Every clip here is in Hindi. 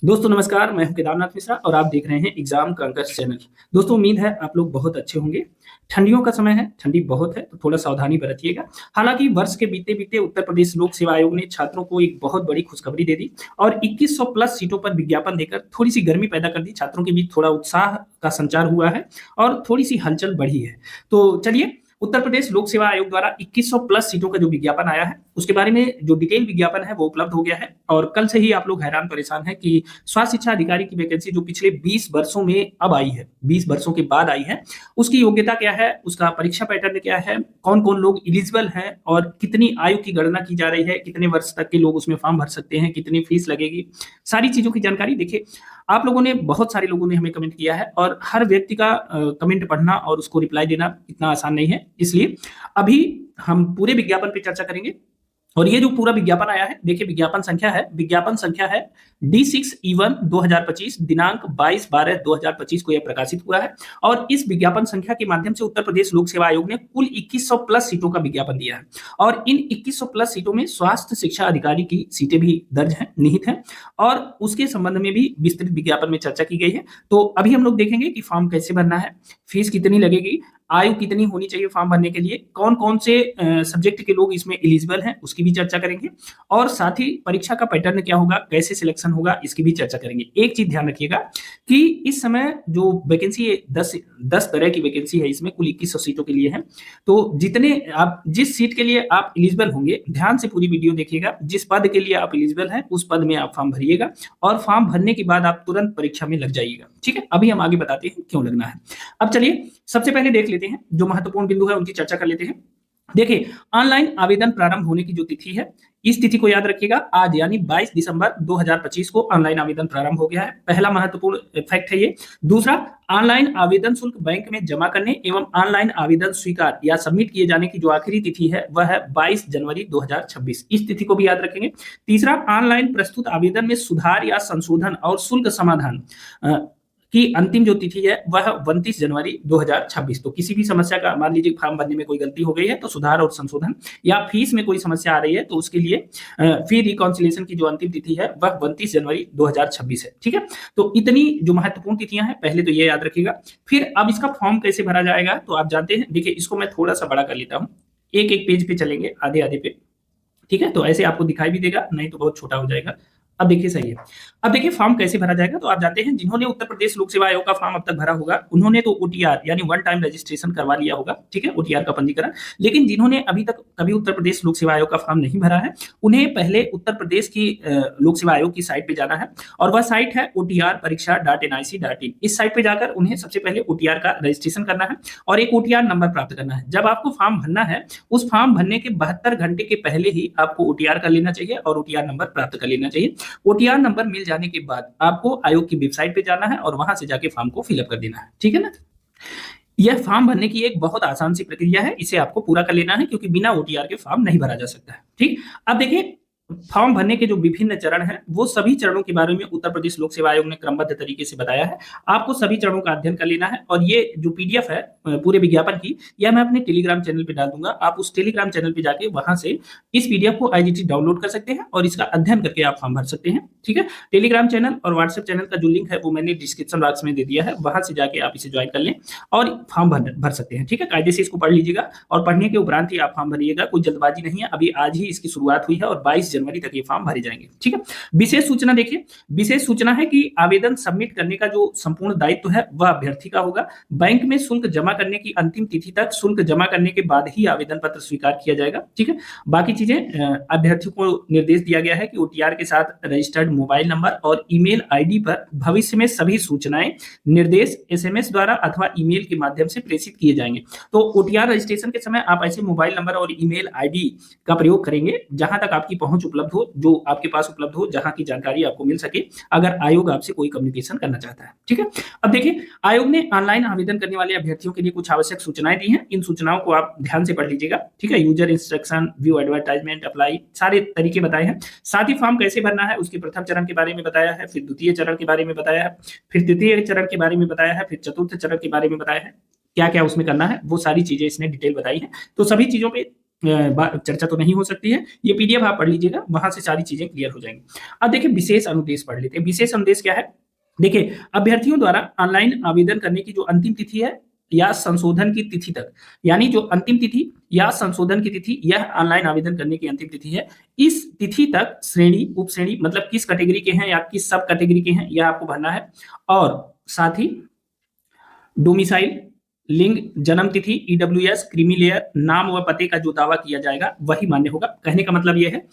दोस्तों नमस्कार, मैं हूं केदारनाथ मिश्रा और आप देख रहे हैं एग्जाम कंकर्स चैनल। दोस्तों उम्मीद है आप लोग बहुत अच्छे होंगे। ठंडियों का समय है, ठंडी बहुत है तो थोड़ा सावधानी बरतिएगा। हालांकि वर्ष के बीते-बीते उत्तर प्रदेश लोक सेवा आयोग ने छात्रों को एक बहुत बड़ी खुशखबरी दे दी और 2100 प्लस सीटों पर विज्ञापन देकर थोड़ी-सी गर्मी पैदा कर दी। छात्रों के बीच थोड़ा उत्साह का संचार हुआ है और थोड़ी-सी हलचल बढ़ी है। तो चलिए उत्तर प्रदेश लोक सेवा आयोग द्वारा 2100 प्लस सीटों का जो विज्ञापन आया है, उसके बारे में जो डिटेल विज्ञापन है वो उपलब्ध हो गया है और कल से ही आप लोग हैरान परेशान हैं कि स्वास्थ्य शिक्षा अधिकारी की वैकेंसी जो पिछले 20 वर्षों में अब आई है, 20 वर्षों के बाद आई है, उसकी योग्यता क्या है, उसका परीक्षा पैटर्न क्या है, कौन-कौन लोग एलिजिबल हैं और कितनी आयु की गणना की जा रही है, कितने वर्ष तक के लोग उसमें फॉर्म भर सकते हैं, कितनी फीस लगेगी, सारी चीज़ों की जानकारी देखिए। आप लोगों ने बहुत सारे लोगों ने हमें कमेंट किया है और हर व्यक्ति का कमेंट पढ़ना और उसको रिप्लाई देना इतना आसान नहीं है। इसलिए अभी हम पूरे विज्ञापन पे चर्चा करेंगे और ये जो पूरा विज्ञापन आया है, देखिए विज्ञापन संख्या है D6E1 2025 दिनांक 22/12/2025 को यह प्रकाशित हुआ है और इस विज्ञापन संख्या के माध्यम से उत्तर प्रदेश लोक सेवा आयोग ने कुल 2100 प्लस सीटों का विज्ञापन दिया है और इन 2100 प्लस सीटों में स्वास्थ्य शिक्षा अधिकारी की सीटें भी दर्ज हैं, निहित हैं और उसके संबंध में भी विस्तृत विज्ञापन में चर्चा की गई है। तो अभी हम लोग देखेंगे कि फॉर्म कैसे भरना है, फीस कितनी लगेगी, आयु कितनी होनी चाहिए फॉर्म भरने के लिए, कौन-कौन से सब्जेक्ट के लोग इसमें एलिजिबल हैं, उसकी भी चर्चा करेंगे और साथ ही परीक्षा का पैटर्न क्या होगा, कैसे सिलेक्शन होगा, इसकी भी चर्चा करेंगे। एक चीज़ ध्यान रखिएगा कि इस समय जो वैकेंसी है 10 तरह की वैकेंसी है, इसमें कुल 2100 सीटों के लिए है। तो जितने आप जिस सीट के लिए आप एलिजिबल होंगे, ध्यान से पूरी वीडियो देखिएगा। जिस पद के लिए आप एलिजिबल हैं, उस पद में आप फॉर्म भरिएगा और फॉर्म भरने के बाद आप तुरंत परीक्षा में लग जाइएगा। ठीक है? अभी हम आगे बताते हैं क्यों लगना है। अब चलिए सबसे पहले देख लेते हैं जो महत्वपूर्ण बिंदु है उनकी चर्चा कर लेते हैं। देखिए ऑनलाइन आवेदन प्रारंभ होने की जो तिथि है, इस तिथि को याद रखिएगा, आज यानी 22 दिसंबर 2025 को ऑनलाइन आवेदन प्रारंभ हो गया है। पहला महत्वपूर्ण फैक्ट है ये। दूसरा, ऑनलाइन आवेदन शुल्क बैंक में जमा करने एवं ऑनलाइन आवेदन स्वीकार या सबमिट किए जाने की जो आखिरी तिथि है वह है 22 जनवरी 2026। इस तिथि को भी याद रखेंगे। तीसरा, ऑनलाइन प्रस्तुत आवेदन में सुधार या संशोधन और शुल्क समाधान की अंतिम जो तिथि है वह 29 जनवरी 2026। तो किसी भी समस्या का मान लीजिए फॉर्म भरने में कोई गलती हो गई है तो सुधार और संशोधन या फीस में कोई समस्या आ रही है तो उसके लिए फी रिकॉन्सिलेशन की जो अंतिम तिथि है वह 29 जनवरी 2026 है। ठीक है, तो इतनी जो महत्वपूर्ण तिथियां हैं पहले तो ये याद रखिएगा। फिर अब इसका फॉर्म कैसे भरा जाएगा तो आप जानते हैं, देखिए इसको मैं थोड़ा सा बड़ा कर लेता हूँ, एक एक पेज पे चलेंगे, आधे आधे पे। ठीक है, तो ऐसे आपको दिखाई भी देगा, नहीं तो बहुत छोटा हो जाएगा। अब देखिए सही है। अब देखिए फॉर्म कैसे भरा जाएगा तो आप जानते हैं जिन्होंने उत्तर प्रदेश लोक सेवा आयोग का फॉर्म अब तक भरा होगा उन्होंने तो ओटीआर यानी वन टाइम रजिस्ट्रेशन करवा लिया होगा। ठीक है, ओटीआर का पंजीकरण। लेकिन जिन्होंने अभी तक कभी उत्तर प्रदेश लोक सेवा आयोग का फॉर्म नहीं भरा है उन्हें पहले उत्तर प्रदेश की लोक सेवा आयोग की साइट पे जाना है और वह साइट है otr-pariksha.nic.in। इस साइट पे जाकर उन्हें सबसे पहले ओटीआर का रजिस्ट्रेशन करना है और एक ओटीआर नंबर प्राप्त करना है। जब आपको फॉर्म भरना है उस फॉर्म भरने के 72 घंटे के पहले ही आपको ओटीआर कर लेना चाहिए और ओटीआर नंबर प्राप्त कर लेना चाहिए। ओटीआर नंबर मिल जाने के बाद आपको आयोग की वेबसाइट पे जाना है और वहां से जाके फॉर्म को फिलअप कर देना है। ठीक है ना? यह फॉर्म भरने की एक बहुत आसान सी प्रक्रिया है, इसे आपको पूरा कर लेना है क्योंकि बिना ओटीआर के फॉर्म नहीं भरा जा सकता है। ठीक, अब देखिए फॉर्म भरने के जो विभिन्न चरण हैं वो सभी चरणों के बारे में उत्तर प्रदेश लोक सेवा आयोग ने क्रमबद्ध तरीके से बताया है। आपको सभी चरणों का अध्ययन कर लेना है और ये जो पीडीएफ है पूरे विज्ञापन की, यह मैं अपने टेलीग्राम चैनल पे डाल दूंगा। आप उस टेलीग्राम चैनल पे जाके वहां से इस पीडीएफ को आईजीटी डाउनलोड कर सकते हैं और इसका अध्ययन करके आप फॉर्म भर सकते हैं। ठीक है, टेलीग्राम चैनल और व्हाट्सएप चैनल का जो लिंक है वो मैंने डिस्क्रिप्शन बॉक्स में दे दिया है, वहां से जाके आप इसे ज्वाइन कर लें और फॉर्म भर सकते हैं। ठीक है, कायदे से इसको पढ़ लीजिएगा और पढ़ने के उपरांत ही आप फॉर्म भरिएगा, कोई जल्दबाजी नहीं है। अभी आज ही इसकी शुरुआत हुई है और 22 जनवरी तक ये फॉर्म भरे जाएंगे। ठीक है, विशेष सूचना देखिए, विशेष सूचना है कि आवेदन सबमिट करने का जो संपूर्ण दायित्व है वह अभ्यर्थी का होगा। बैंक में शुल्क जमा करने की अंतिम तिथि तक शुल्क जमा करने के बाद ही आवेदन पत्र स्वीकार किया जाएगा। ठीक है, बाकी चीजें अभ्यर्थी को निर्देश दिया गया है कि ओटीआर के साथ रजिस्टर्ड मोबाइल नंबर और ईमेल आईडी पर भविष्य में सभी सूचनाएं निर्देश एसएमएस द्वारा अथवा ईमेल के माध्यम से प्रेषित किए जाएंगे। तो ओटीआर रजिस्ट्रेशन के समय आप ऐसे मोबाइल नंबर और ईमेल आईडी का प्रयोग करेंगे जहां तक आपकी पहुंच उपलब्ध हो, जो आपके पास उपलब्ध हो, जहां की जानकारी आपको मिल सके अगर आयोग आपसे कोई कम्युनिकेशन करना चाहता है। ठीक है, अब देखिए आयोग ने ऑनलाइन आवेदन करने वाले अभ्यर्थियों के लिए कुछ आवश्यक सूचनाएं दी हैं। इन सूचनाओं को आप ध्यान से पढ़ लीजिएगा। ठीक है, user instruction, view advertisement, apply, सारे तरीके बताए हैं। साथ ही फॉर्म कैसे भरना है उसके प्रथम चरण के बारे में बताया है, फिर द्वितीय चरण के बारे में बताया है, फिर तृतीय चरण के बारे में बताया है, फिर चतुर्थ चरण के बारे में बताया है। क्या क्या उसमें करना है वो सारी चीजें इसने डिटेल बताई है। तो सभी चीजों पे चर्चा तो नहीं हो सकती है। ये पीडीएफ आप पढ़ लीजिएगा, वहां से सारी चीजें क्लियर हो जाएंगी। अब देखिए विशेष अनुदेश पढ़ लेते हैं। विशेष अनुदेश क्या है? देखिए अभ्यर्थियों द्वारा ऑनलाइन आवेदन करने की जो अंतिम तिथि है या संशोधन की तिथि तक, यानी जो अंतिम तिथि या संशोधन की तिथि, यह ऑनलाइन आवेदन करने की अंतिम तिथि है। इस तिथि तक श्रेणी, उप श्रेणी मतलब किस कैटेगरी के हैं या किस सब कैटेगरी के हैं, यह आपको भरना है। और साथ ही डोमिसाइल, लिंग, जन्म तिथि, ईडब्ल्यूएस, क्रीमी लेयर, नाम व पते का जो दावा किया जाएगा वही मान्य होगा। कहने का मतलब यह है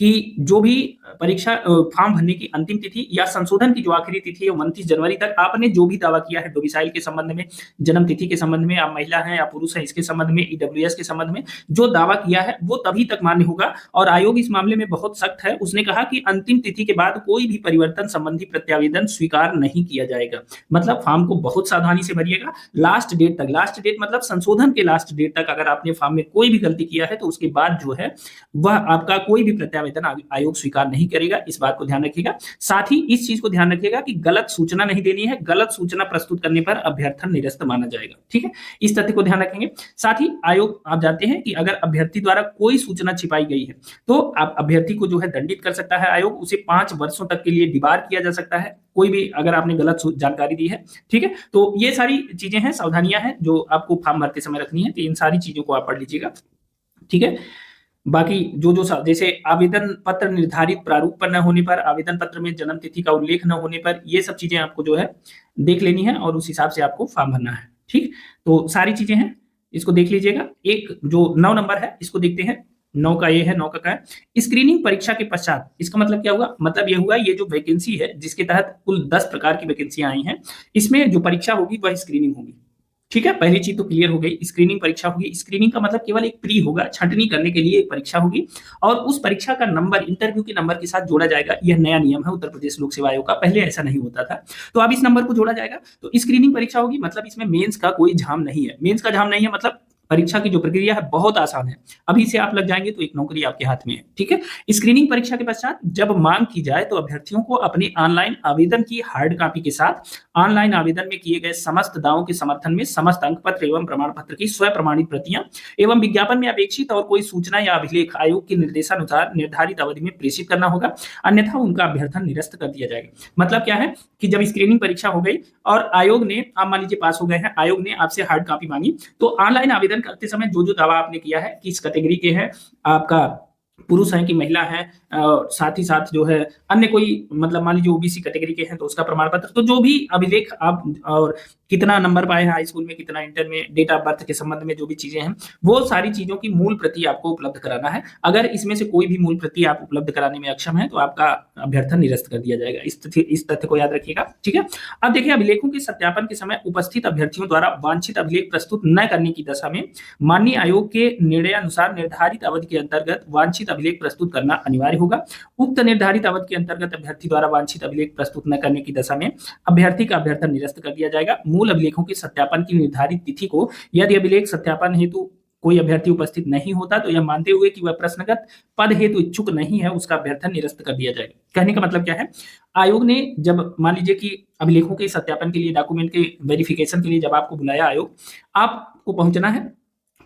कि जो भी परीक्षा फॉर्म भरने की अंतिम तिथि या संशोधन की जो आखिरी तिथि है 29 जनवरी तक आपने जो भी दावा किया है डोमिसाइल के संबंध में, जन्म तिथि के संबंध में, आप महिला हैं या पुरुष हैं इसके संबंध में, ईडब्ल्यूएस के संबंध में जो दावा किया है वो तभी तक मान्य होगा। और आयोग इस मामले में बहुत सख्त है। उसने कहा कि अंतिम तिथि के बाद कोई भी परिवर्तन संबंधी प्रत्यावेदन स्वीकार नहीं किया जाएगा। मतलब फॉर्म को बहुत सावधानी से भरिएगा लास्ट डेट तक। लास्ट डेट मतलब संशोधन के लास्ट डेट तक अगर आपने फॉर्म में कोई भी गलती किया है तो उसके बाद जो है वह आपका कोई भी प्रत्यावेदन आयोग स्वीकार नहीं करेगा। इस बात को ध्यान रखिएगा। साथ ही इस चीज को ध्यान रखिएगा कि गलत सूचना नहीं देनी है। गलत सूचना प्रस्तुत करने पर अभ्यर्थन निरस्त माना जाएगा। ठीक है, इस तथ्य को ध्यान रखेंगे। साथ ही आयोग, आप जानते हैं कि अगर अभ्यर्थी द्वारा कोई सूचना छिपाई गई है तो आप अभ्यर्थी को जो है दंडित कर सकता है आयोग। उसे 5 वर्षों तक के लिए डिबार किया जा सकता है, कोई भी अगर आपने गलत जानकारी दी है। ठीक है, तो ये सारी चीजें हैं, सावधानियां हैं जो आपको फॉर्म भरते समय रखनी है। तो इन सारी चीजों को आप पढ़ लीजिएगा। ठीक है, बाकी जो जैसे आवेदन पत्र निर्धारित प्रारूप पर न होने पर, आवेदन पत्र में जन्म तिथि का उल्लेख न होने पर, ये सब चीजें आपको जो है देख लेनी है और उस हिसाब से आपको फॉर्म भरना है। ठीक, तो सारी चीजें हैं, इसको देख लीजिएगा। एक जो 9 नंबर है इसको देखते हैं। 9 का ये है, 9 का है स्क्रीनिंग परीक्षा के पश्चात। इसका मतलब क्या हुआ? मतलब ये हुआ ये जो वैकेंसी है जिसके तहत कुल 10 प्रकार की वैकेंसियां आई हैं, इसमें जो परीक्षा होगी वह स्क्रीनिंग होगी। ठीक है, पहली चीज तो क्लियर हो गई, स्क्रीनिंग परीक्षा होगी। स्क्रीनिंग का मतलब केवल एक प्री होगा, छंटनी करने के लिए एक परीक्षा होगी और उस परीक्षा का नंबर इंटरव्यू के नंबर के साथ जोड़ा जाएगा। यह नया नियम है उत्तर प्रदेश लोक सेवा आयोग का, पहले ऐसा नहीं होता था। तो अब इस नंबर को जोड़ा जाएगा। तो स्क्रीनिंग परीक्षा होगी, मतलब इसमें मेंस का कोई झाम नहीं है। मेंस का झाम नहीं है मतलब परीक्षा की जो प्रक्रिया है बहुत आसान है। अभी से आप लग जाएंगे तो एक नौकरी आपके हाथ में है। ठीक है, स्क्रीनिंग परीक्षा के पश्चात जब मांग की जाए तो अभ्यर्थियों को अपने ऑनलाइन आवेदन की हार्ड कॉपी के साथ ऑनलाइन आवेदन में किए गए समस्त दावों के समर्थन में समस्त अंक पत्र एवं प्रमाण पत्र की स्व प्रमाणित प्रतियां एवं विज्ञापन में अपेक्षित और कोई सूचना या अभिलेख आयोग के निर्देशानुसार निर्धारित अवधि में प्रेषित करना होगा, अन्यथा उनका अभ्यर्थन निरस्त कर दिया जाएगा। मतलब क्या है कि जब स्क्रीनिंग परीक्षा हो गई और आयोग ने, आप मान लीजिए पास हो गए हैं, आयोग ने आपसे हार्ड कॉपी मांगी, तो ऑनलाइन आवेदन करते समय जो जो दावा आपने किया है, किस कैटेगरी के हैं, आपका पुरुष है कि महिला है, साथ ही साथ जो है अन्य कोई, मतलब मान लीजिए ओबीसी कैटेगरी के हैं तो उसका प्रमाण पत्र, तो जो भी अभिलेख आप, और कितना नंबर पाए हैं हाई स्कूल में, कितना इंटर में, डेट ऑफ बर्थ के संबंध में जो भी चीजें हैं, वो सारी चीजों की मूल प्रति आपको उपलब्ध कराना है। अगर इसमें से कोई भी मूल प्रति आप उपलब्ध कराने में अक्षम है तो आपका अभ्यर्थन निरस्त कर दिया जाएगा। इस तथ्य को याद रखिएगा। ठीक है, अब देखिए अभिलेखों के सत्यापन के समय उपस्थित अभ्यर्थियों द्वारा वांछित अभिलेख प्रस्तुत न करने की दशा में माननीय आयोग के निर्णयानुसार निर्धारित अवधि के अंतर्गत वांछित अभिलेख प्रस्तुत करना अनिवार्य होगा। उक्त निर्धारित अवधि के अंतर्गत अभ्यर्थी द्वारा वांछित अभिलेख प्रस्तुत न करने की दशा में अभ्यर्थी का अभ्यर्थन निरस्त कर दिया जाएगा। मूल अभिलेखों के सत्यापन की निर्धारित तिथि को यदि अभिलेख सत्यापन हेतु कोई अभ्यर्थी उपस्थित नहीं होता तो यह मानते हुए कि वह प्रश्नगत पद हेतु इच्छुक नहीं है, उसका अभ्यर्थन निरस्त कर दिया जाएगा। कहने का मतलब क्या है, आयोग ने जब मान लीजिए कि अभिलेखों के सत्यापन के लिए, डॉक्यूमेंट के वेरिफिकेशन के लिए जब आपको बुलाया आयोग, आपको पहुंचना है,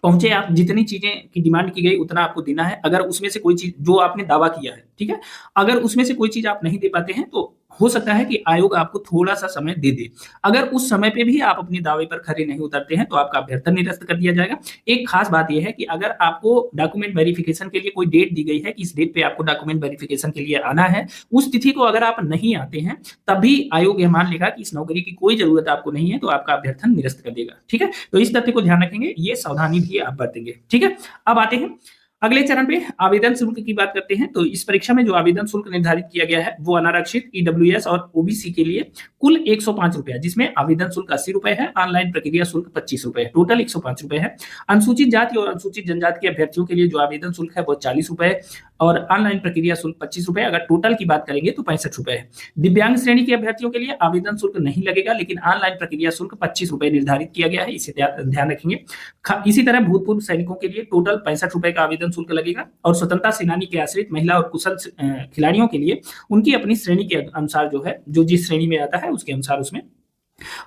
पहुंचे आप, जितनी चीजें की डिमांड की गई उतना आपको देना है। अगर उसमें से कोई चीज जो आपने दावा किया है, ठीक है, अगर उसमें से कोई चीज आप नहीं दे पाते हैं तो हो सकता है कि आयोग आपको थोड़ा सा समय दे दे। अगर उस समय पे भी आप अपने दावे पर खरे नहीं उतरते हैं तो आपका अभ्यर्थन निरस्त कर दिया जाएगा। एक खास बात यह है कि अगर आपको डॉक्यूमेंट वेरिफिकेशन के लिए कोई डेट दी गई है कि इस डेट पे आपको डॉक्यूमेंट वेरिफिकेशन के लिए आना है, उस तिथि को अगर आप नहीं आते हैं तभी आयोग यह मान लेगा कि इस नौकरी की कोई जरूरत आपको नहीं है, तो आपका अभ्यर्थन निरस्त कर देगा। ठीक है, तो इस तथ्य को ध्यान रखेंगे, ये सावधानी भी आप बरतेंगे। ठीक है, अब आते हैं अगले चरण पे, आवेदन शुल्क की बात करते हैं। तो इस परीक्षा में जो आवेदन शुल्क निर्धारित किया गया है वो अनारक्षित, ईडब्ल्यूएस और ओबीसी के लिए कुल 105 रुपए, जिसमें आवेदन शुल्क 80 रुपए है, ऑनलाइन प्रक्रिया शुल्क 25 रुपए है, टोटल 105 रुपए है। अनुसूचित जाति और अनुसूचित जनजाति के अभ्यर्थियों के लिए जो आवेदन शुल्क है वो 40 रुपए और ऑनलाइन प्रक्रिया शुल्क 25 रुपए, अगर टोटल की बात करेंगे तो 65 रुपए है। दिव्यांग श्रेणी के अभ्यर्थियों के लिए आवेदन शुल्क नहीं लगेगा, लेकिन ऑनलाइन प्रक्रिया शुल्क 25 रुपए निर्धारित किया गया है, इसे ध्यान रखेंगे। इसी तरह भूतपूर्व सैनिकों के लिए टोटल 65 रुपए का आवेदन शुल्क लगेगा और स्वतंत्रता सेनानी के आश्रित महिला और कुशल खिलाड़ियों के लिए उनकी अपनी श्रेणी के अनुसार जो है, जो जिस श्रेणी में आता है उसके अनुसार उसमें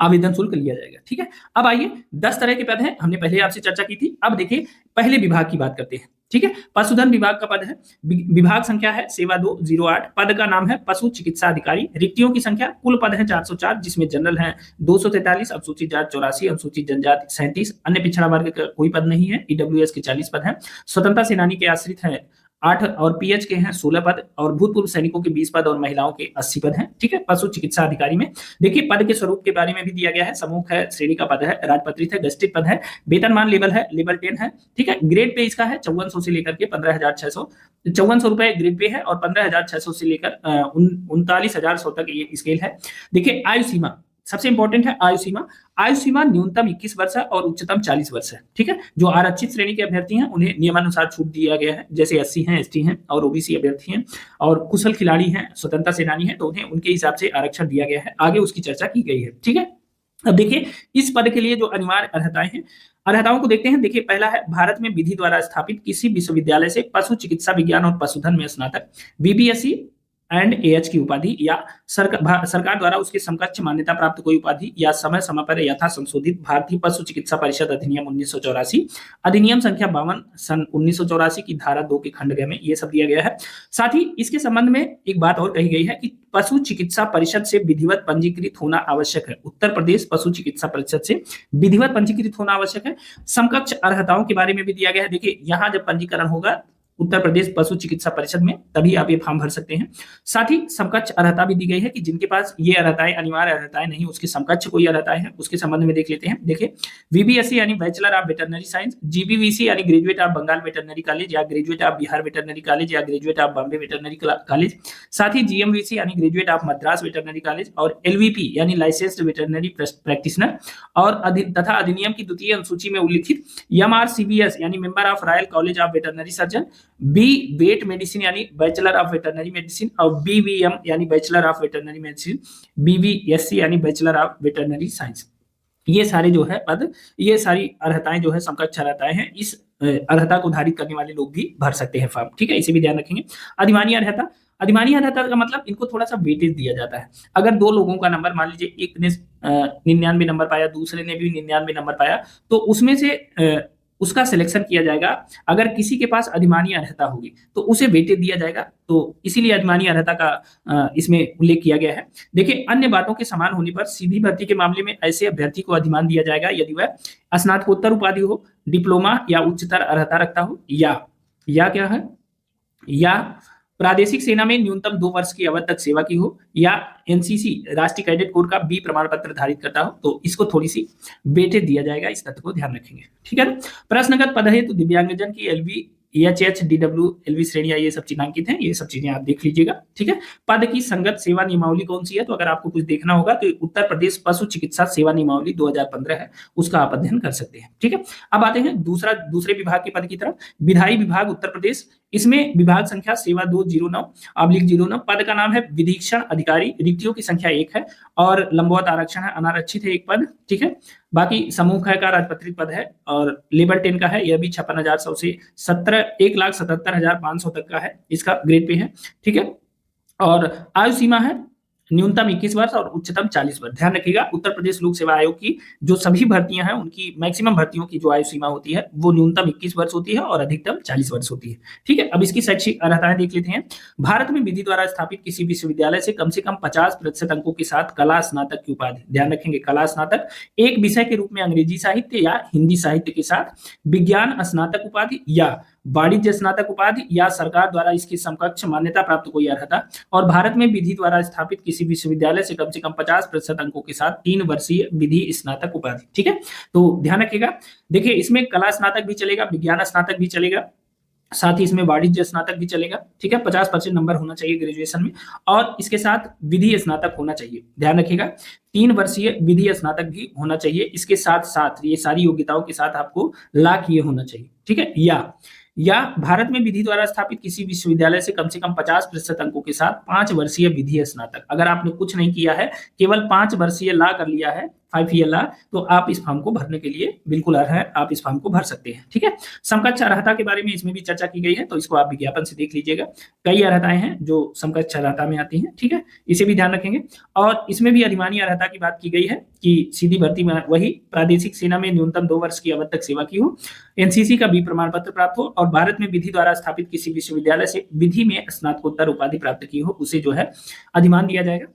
आवेदन शुल्क लिया जाएगा। ठीक है, अब आइए 10 तरह के पद हैं, हमने पहले आपसे चर्चा की थी। अब देखिए पहले विभाग की बात करते हैं। ठीक है। पशुधन विभाग का पद है, विभाग संख्या है सेवा 208, पद का नाम है पशु चिकित्सा अधिकारी। रिक्तियों की संख्या, कुल पद है 404, जिसमें जनरल है 243, अनुसूचित जाति 84, अनुसूचित जनजाति 37, अन्य पिछड़ा वर्ग का कोई पद नहीं है। ईडब्ल्यूएस के 40 पद हैं। स्वतंत्रता सेनानी के आश्रित है 8 और पीएच के हैं 16 पद, और भूतपूर्व सैनिकों के 20 पद और महिलाओं के 80 पद हैं। ठीक है। पशु चिकित्सा अधिकारी में देखिए पद के स्वरूप के बारे में भी दिया गया है। समूह है, श्रेणी का पद है, राजपत्रित है, गस्टिक पद है, वेतनमान लेवल है लेवल 10 है। ठीक है। ग्रेड पे इसका है 5400 से लेकर के 15,600, 5400 रुपए ग्रेड पे है, और 15,600 से लेकर 39,100 तक ये स्केल है। देखिए आयु सीमा सबसे इंपॉर्टेंट है। आयु सीमा, आयु सीमा न्यूनतम 21 वर्ष है और उच्चतम 40 वर्ष है। ठीक है। जो आरक्षित श्रेणी के अभ्यर्थी हैं उन्हें नियमानुसार छूट दिया गया है, जैसे एससी हैं, एसटी हैं और ओबीसी अभ्यर्थी हैं और कुशल खिलाड़ी हैं, स्वतंत्रता सेनानी हैं, तो उन्हें उनके हिसाब से आरक्षण दिया गया है। आगे उसकी चर्चा की गई है। ठीक है। अब देखिए इस पद के लिए जो अनिवार्य अर्हताएं हैं, अर्हताओं को देखते हैं। देखिए पहला है भारत में विधि द्वारा स्थापित किसी विश्वविद्यालय से पशु चिकित्सा विज्ञान और पशुधन में स्नातक, बीपीएससी एंड एएच की उपाधि या सरकार द्वारा उसके समकक्ष मान्यता प्राप्त कोई उपाधि, या समय समय पर यथा संशोधित भारतीय पशु चिकित्सा परिषद अधिनियम 1984, अधिनियम संख्या 52 सन 1984 की धारा 2 के खंड ग में ये सब दिया गया है। साथ ही इसके संबंध में एक बात और कही गई है कि पशु चिकित्सा परिषद से विधिवत पंजीकृत होना आवश्यक है। उत्तर प्रदेश पशु चिकित्सा परिषद से विधिवत पंजीकृत होना आवश्यक है। समकक्ष अर्हताओं के बारे में भी दिया गया है। देखिए यहाँ जब पंजीकरण होगा उत्तर प्रदेश पशु चिकित्सा परिषद में, तभी आप ये फॉर्म भर सकते हैं। साथ ही समकक्ष अर्हता भी दी गई है कि जिनके पास ये अर्हताएं, अनिवार्य अर्हताएं नहीं, उसके समकक्ष कोई अर्हताएं हैं, उसके संबंध में देख लेते हैं। देखिए वीबीएससी यानी bachelor of veterinary science, GBVC यानी graduate of Bengal veterinary college या graduate of Bihar veterinary college या graduate of Bombay veterinary college, साथ ही जीएमवीसी यानी graduate of Madras veterinary college, और एलवीपी यानी लाइसेंस्ड वेटरनरी प्रैक्टिशनर, और तथा अधिनियम की द्वितीय अनुसूची में उल्लिखित एमआरसीबीएस यानी member of Royal College of Veterinary Surgeon, B vet medicine यानी बैचलर ऑफ वेटरनरी मेडिसिन, और बीवीएम यानी bachelor of veterinary medicine, BVSc यानी बैचलर ऑफ वेटरनरी साइंस। ये सारे जो है पद, ये सारी अर्हताएं जो है समकक्ष अर्हताएं हैं। इस अर्हता को धारित करने वाले लोग भी भर सकते हैं फॉर्म। ठीक है, इसे भी ध्यान रखेंगे। अधिमानी अर्हता, अधिमानी अर्हता का मतलब इनको थोड़ा सा वेटेज दिया जाता है। अगर दो लोगों का नंबर, मान लीजिए एक ने 99 नंबर पाया, दूसरे ने भी 99 नंबर पाया, तो उसमें से उसका सिलेक्शन किया जाएगा। अगर किसी के पास अधिमानी अर्हता होगी तो उसे वेटेज दिया जाएगा, तो इसीलिए अधिमानी अर्हता का इसमें उल्लेख किया गया है। देखिए अन्य बातों के समान होने पर सीधी भर्ती के मामले में ऐसे अभ्यर्थी को अधिमान दिया जाएगा यदि वह स्नातकोत्तर उपाधि हो, डिप्लोमा या उच्चतर अर्हता रखता हो, या क्या है, या प्रादेशिक सेना में न्यूनतम 2 वर्ष की अवधि तक सेवा की हो, या एनसीसी राष्ट्रीय कैडेट कोर का बी प्रमाण पत्र धारित करता हो, तो इसको थोड़ी सी वेटेज दिया जाएगा। इस तथ्य को ध्यान रखेंगे। ठीक है। प्रश्नगत पद है तो दिव्यांगजन की एलवी, एच, डीडब्ल्यू, एलवी श्रेणियां ये सब चिन्हांकित हैं। ये सब चीजें आप देख लीजिएगा। ठीक है। पद की संगत सेवा नियमावली कौन सी है, तो अगर आपको कुछ देखना होगा तो उत्तर प्रदेश पशु चिकित्सा सेवा नियमावली 2015 है, उसका आप अध्ययन कर सकते हैं। ठीक है। अब आते हैं दूसरे विभाग के पद की तरफ। विधायी विभाग उत्तर प्रदेश, इसमें विभाग संख्या सेवा 209/09, पद का नाम है विधीक्षण अधिकारी, रिक्तियों की संख्या 1 है और लंबवत आरक्षण है, अनारक्षित है एक पद। ठीक है। बाकी समूह का राजपत्रित पद है और लेवल 10 का है, यह भी 56,100 से 1,77,500 तक का है, इसका ग्रेड पे है। ठीक है। और आयु सीमा है न्यूनतम 21 वर्ष और उच्चतम 40 वर्ष। ध्यान रखिएगा उत्तर प्रदेश लोक सेवा आयोग की जो सभी भर्तियां हैं उनकी मैक्सिमम भर्तियों की जो आयु सीमा होती है वो न्यूनतम 21 वर्ष होती है और अधिकतम 40 वर्ष होती है। ठीक है। अब इसकी शैक्षिक अर्हताएं देख लेते हैं। भारत में विधि द्वारा स्थापित किसी विश्वविद्यालय से कम 50% अंकों के साथ कला स्नातक की उपाधि, ध्यान रखेंगे कला स्नातक, एक विषय के रूप में अंग्रेजी साहित्य या हिंदी साहित्य के साथ विज्ञान स्नातक उपाधि या वाणिज्य स्नातक उपाधि, या सरकार द्वारा इसकी समकक्ष मान्यता प्राप्त कोई अर्हता, और भारत में विधि द्वारा स्थापित किसी विश्वविद्यालय से कम 50% अंकों के साथ 3 वर्षीय विधि स्नातक उपाधि। ठीक है। तो ध्यान रखिएगा। देखिए इसमें कला स्नातक भी चलेगा, विज्ञान स्नातक भी चलेगा, साथ ही इसमें वाणिज्य स्नातक भी चलेगा। ठीक है। 50% नंबर होना चाहिए ग्रेजुएशन में, और इसके साथ विधि स्नातक होना चाहिए। ध्यान रखिएगा 3 वर्षीय विधि स्नातक भी होना चाहिए। इसके साथ साथ ये सारी योग्यताओं के साथ आपको ला किए होना चाहिए। ठीक है। या भारत में विधि द्वारा स्थापित किसी विश्वविद्यालय से कम 50% अंकों के साथ 5 वर्षीय विधि स्नातक। अगर आपने कुछ नहीं किया है, केवल 5 वर्षीय ला कर लिया है, 5ELR, तो आप इस फॉर्म को भरने के लिए बिल्कुल अर्ह हैं, आप इस फॉर्म को भर सकते हैं। ठीक है, समकक्ष अर्हता के बारे में इसमें भी चर्चा की गई है, तो इसको आप विज्ञापन से देख लीजिएगा। कई अर्हताएं हैं जो समकक्ष अर्हता में आती हैं। ठीक है, इसे भी ध्यान रखेंगे। और इसमें भी अधिमानी अर्हता की बात की गई है कि सीधी भर्ती में वही प्रादेशिक सेना में न्यूनतम 2 वर्ष की अवधि तक सेवा की हो, एनसीसी का बी प्रमाण पत्र प्राप्त हो और भारत में विधि द्वारा स्थापित किसी विश्वविद्यालय से विधि में स्नातकोत्तर उपाधि प्राप्त की हो, उसे जो है अधिमान दिया जाएगा।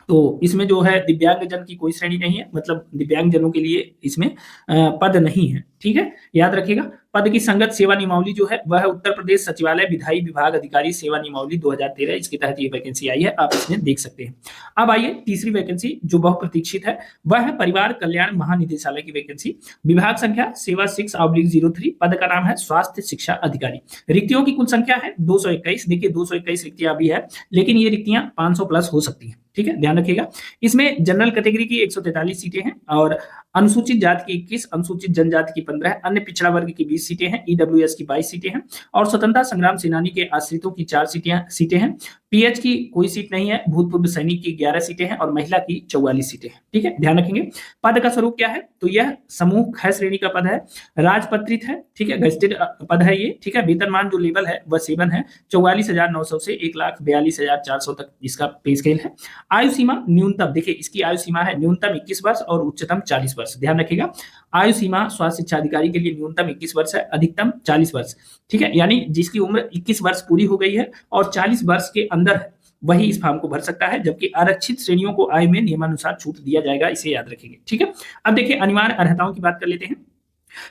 तो इसमें जो है दिव्यांग जन की कोई श्रेणी नहीं है, मतलब दिव्यांग जनों के लिए इसमें पद नहीं है। ठीक है, याद रखिएगा। पद की संगत सेवा नियमावली जो है वह उत्तर प्रदेश सचिवालय विधायी विभाग अधिकारी सेवा नियमावली 2013, इसके तहत ये वैकेंसी आई है, आप इसमें देख सकते हैं। अब आइए तीसरी वैकेंसी जो बहुप्रतीक्षित है, वह है परिवार कल्याण महानिदेशालय की वैकेंसी। विभाग संख्या सेवा 6/03, पद का नाम है स्वास्थ्य शिक्षा अधिकारी। रिक्तियों की कुल संख्या है 221। देखिए 221 रिक्तियां अभी है, लेकिन ये रिक्तियां 500 प्लस हो सकती है। ठीक है, ध्यान रखिएगा। इसमें जनरल कैटेगरी की 143 सीटें हैं और अनुसूचित जाति की 21, अनुसूचित जनजाति की 15, अन्य पिछड़ा वर्ग की 20 सीटें हैं, ईडब्ल्यूएस की 22 सीटें हैं और स्वतंत्रता संग्राम सेनानी के आश्रितों की 4 सीटें हैं। पीएच की कोई सीट नहीं है, भूतपूर्व सैनिक की 11 सीटें हैं और महिला की 44 सीटें हैं। ठीक है, ध्यान रखेंगे। पद का स्वरूप क्या है, तो यह समूह ख श्रेणी का पद है, राजपत्रित है। ठीक है, गजेटेड पद है ये। ठीक है, वेतनमान जो लेवल है वह 7 है, 44,900 से 1,42,400 तक इसका पे स्केल है। आयु सीमा न्यूनतम, देखिए इसकी आयु सीमा है न्यूनतम 21 वर्ष और उच्चतम 40 वर्ष। ध्यान रखिएगा, आयु सीमा स्वास्थ्य शिक्षा अधिकारी के लिए न्यूनतम 21 वर्ष है, अधिकतम 40 वर्ष। ठीक है, यानी जिसकी उम्र 21 वर्ष पूरी हो गई है और 40 वर्ष के अंदर है, वही इस फॉर्म को भर सकता है, जबकि आरक्षित श्रेणियों को आयु में नियमानुसार छूट दिया जाएगा, इसे याद रखेंगे। ठीक है, अब देखिए अनिवार्य अर्हताओं की बात कर लेते हैं।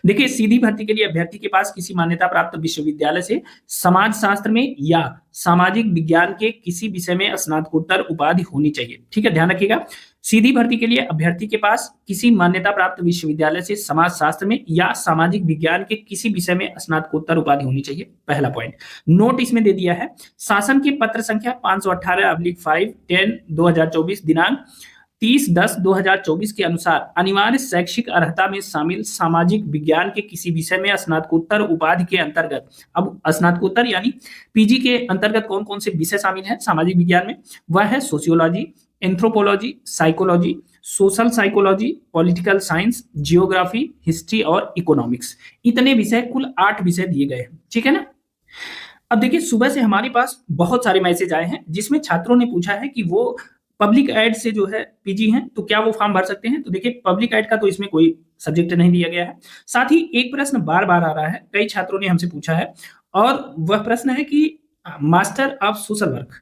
देखिए सीधी भर्ती के लिए अभ्यर्थी के पास किसी मान्यता प्राप्त विश्वविद्यालय से समाज शास्त्र में या सामाजिक विज्ञान के किसी विषय में स्नातकोत्तर उपाधि होनी चाहिए। ठीक है, ध्यान रखिएगा। सीधी भर्ती के लिए अभ्यर्थी के पास किसी मान्यता प्राप्त विश्वविद्यालय से समाज शास्त्र में या सामाजिक विज्ञान के किसी विषय में स्नातकोत्तर उपाधि होनी चाहिए, पहला पॉइंट। नोट इसमें दे दिया है, शासन के पत्र संख्या 518/5/10/2024 दिनांक 30/10/2024 के अनुसार अनिवार्य शैक्षिक अर्हता में शामिल सामाजिक विज्ञान के किसी विषय में स्नातकोत्तर उपाधि के अंतर्गत, अब स्नातकोत्तर यानी पीजी के अंतर्गत कौन कौन से विषय शामिल हैं सामाजिक विज्ञान में, वह है sociology, anthropology, psychology, social psychology, political science, geography, history और इकोनॉमिक्स। इतने विषय, कुल 8 विषय दिए गए हैं। ठीक है ना। अब देखिए सुबह से हमारे पास बहुत सारे मैसेज आए हैं जिसमें छात्रों ने पूछा है कि वो पब्लिक एड से जो है पीजी हैं तो क्या वो फॉर्म भर सकते हैं। तो देखिए पब्लिक एड का तो इसमें कोई सब्जेक्ट नहीं दिया गया है। साथ ही एक प्रश्न बार बार आ रहा है, कई छात्रों ने हमसे पूछा है और वह प्रश्न है कि master of social work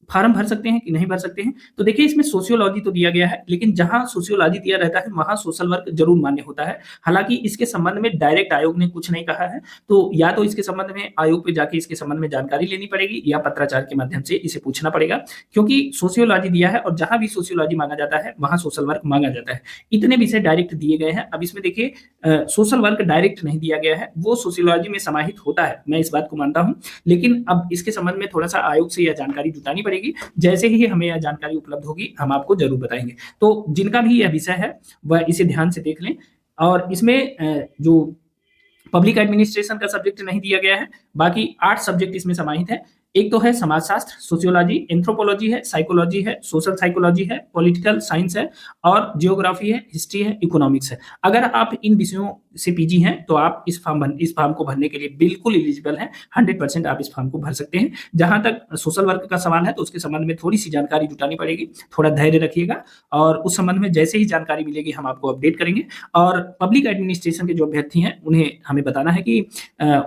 form भर सकते हैं कि नहीं भर सकते हैं। तो देखिए इसमें सोशियोलॉजी तो दिया गया है, लेकिन जहां सोशियोलॉजी दिया रहता है वहां सोशल वर्क जरूर मान्य होता है। हालांकि इसके संबंध में डायरेक्ट आयोग ने कुछ नहीं कहा है, तो या तो इसके संबंध में आयोग पे जाके इसके संबंध में जानकारी लेनी पड़ेगी या पत्राचार के माध्यम से इसे पूछना पड़ेगा, क्योंकि सोशियोलॉजी दिया है और जहां भी सोशियोलॉजी मांगा जाता है वहां सोशल वर्क मांगा जाता है। इतने विषय डायरेक्ट दिए गए हैं। अब इसमें देखिए सोशल वर्क डायरेक्ट नहीं दिया गया है, वो सोशियोलॉजी में समाहित होता है, मैं इस बात को मानता हूं, लेकिन अब इसके संबंध में थोड़ा सा आयोग से यह जानकारी जुटानी पड़ेगी। जैसे ही हमें यह जानकारी उपलब्ध होगी हम आपको जरूर बताएंगे। तो जिनका भी यह विषय है वह इसे ध्यान से देख लें। और इसमें जो पब्लिक एडमिनिस्ट्रेशन का सब्जेक्ट नहीं दिया गया है, बाकी 8 सब्जेक्ट इसमें समाहित है। एक तो है समाजशास्त्र, सोशियोलॉजी, एंथ्रोपोलॉजी है, साइकोलॉजी है, सोशल साइकोलॉजी है, पॉलिटिकल साइंस है और जियोग्राफी है, हिस्ट्री है, इकोनॉमिक्स है। अगर आप इन विषयों से पीजी हैं तो आप इस फॉर्म को भरने के लिए बिल्कुल एलिजिबल हैं। 100% आप इस फॉर्म को भर सकते हैं। जहां तक सोशल वर्क का सवाल है तो उसके संबंध में थोड़ी सी जानकारी जुटानी पड़ेगी, थोड़ा धैर्य रखिएगा और उस संबंध में जैसे ही जानकारी मिलेगी हम आपको अपडेट करेंगे। और पब्लिक एडमिनिस्ट्रेशन के जो अभ्यर्थी हैं उन्हें हमें बताना है कि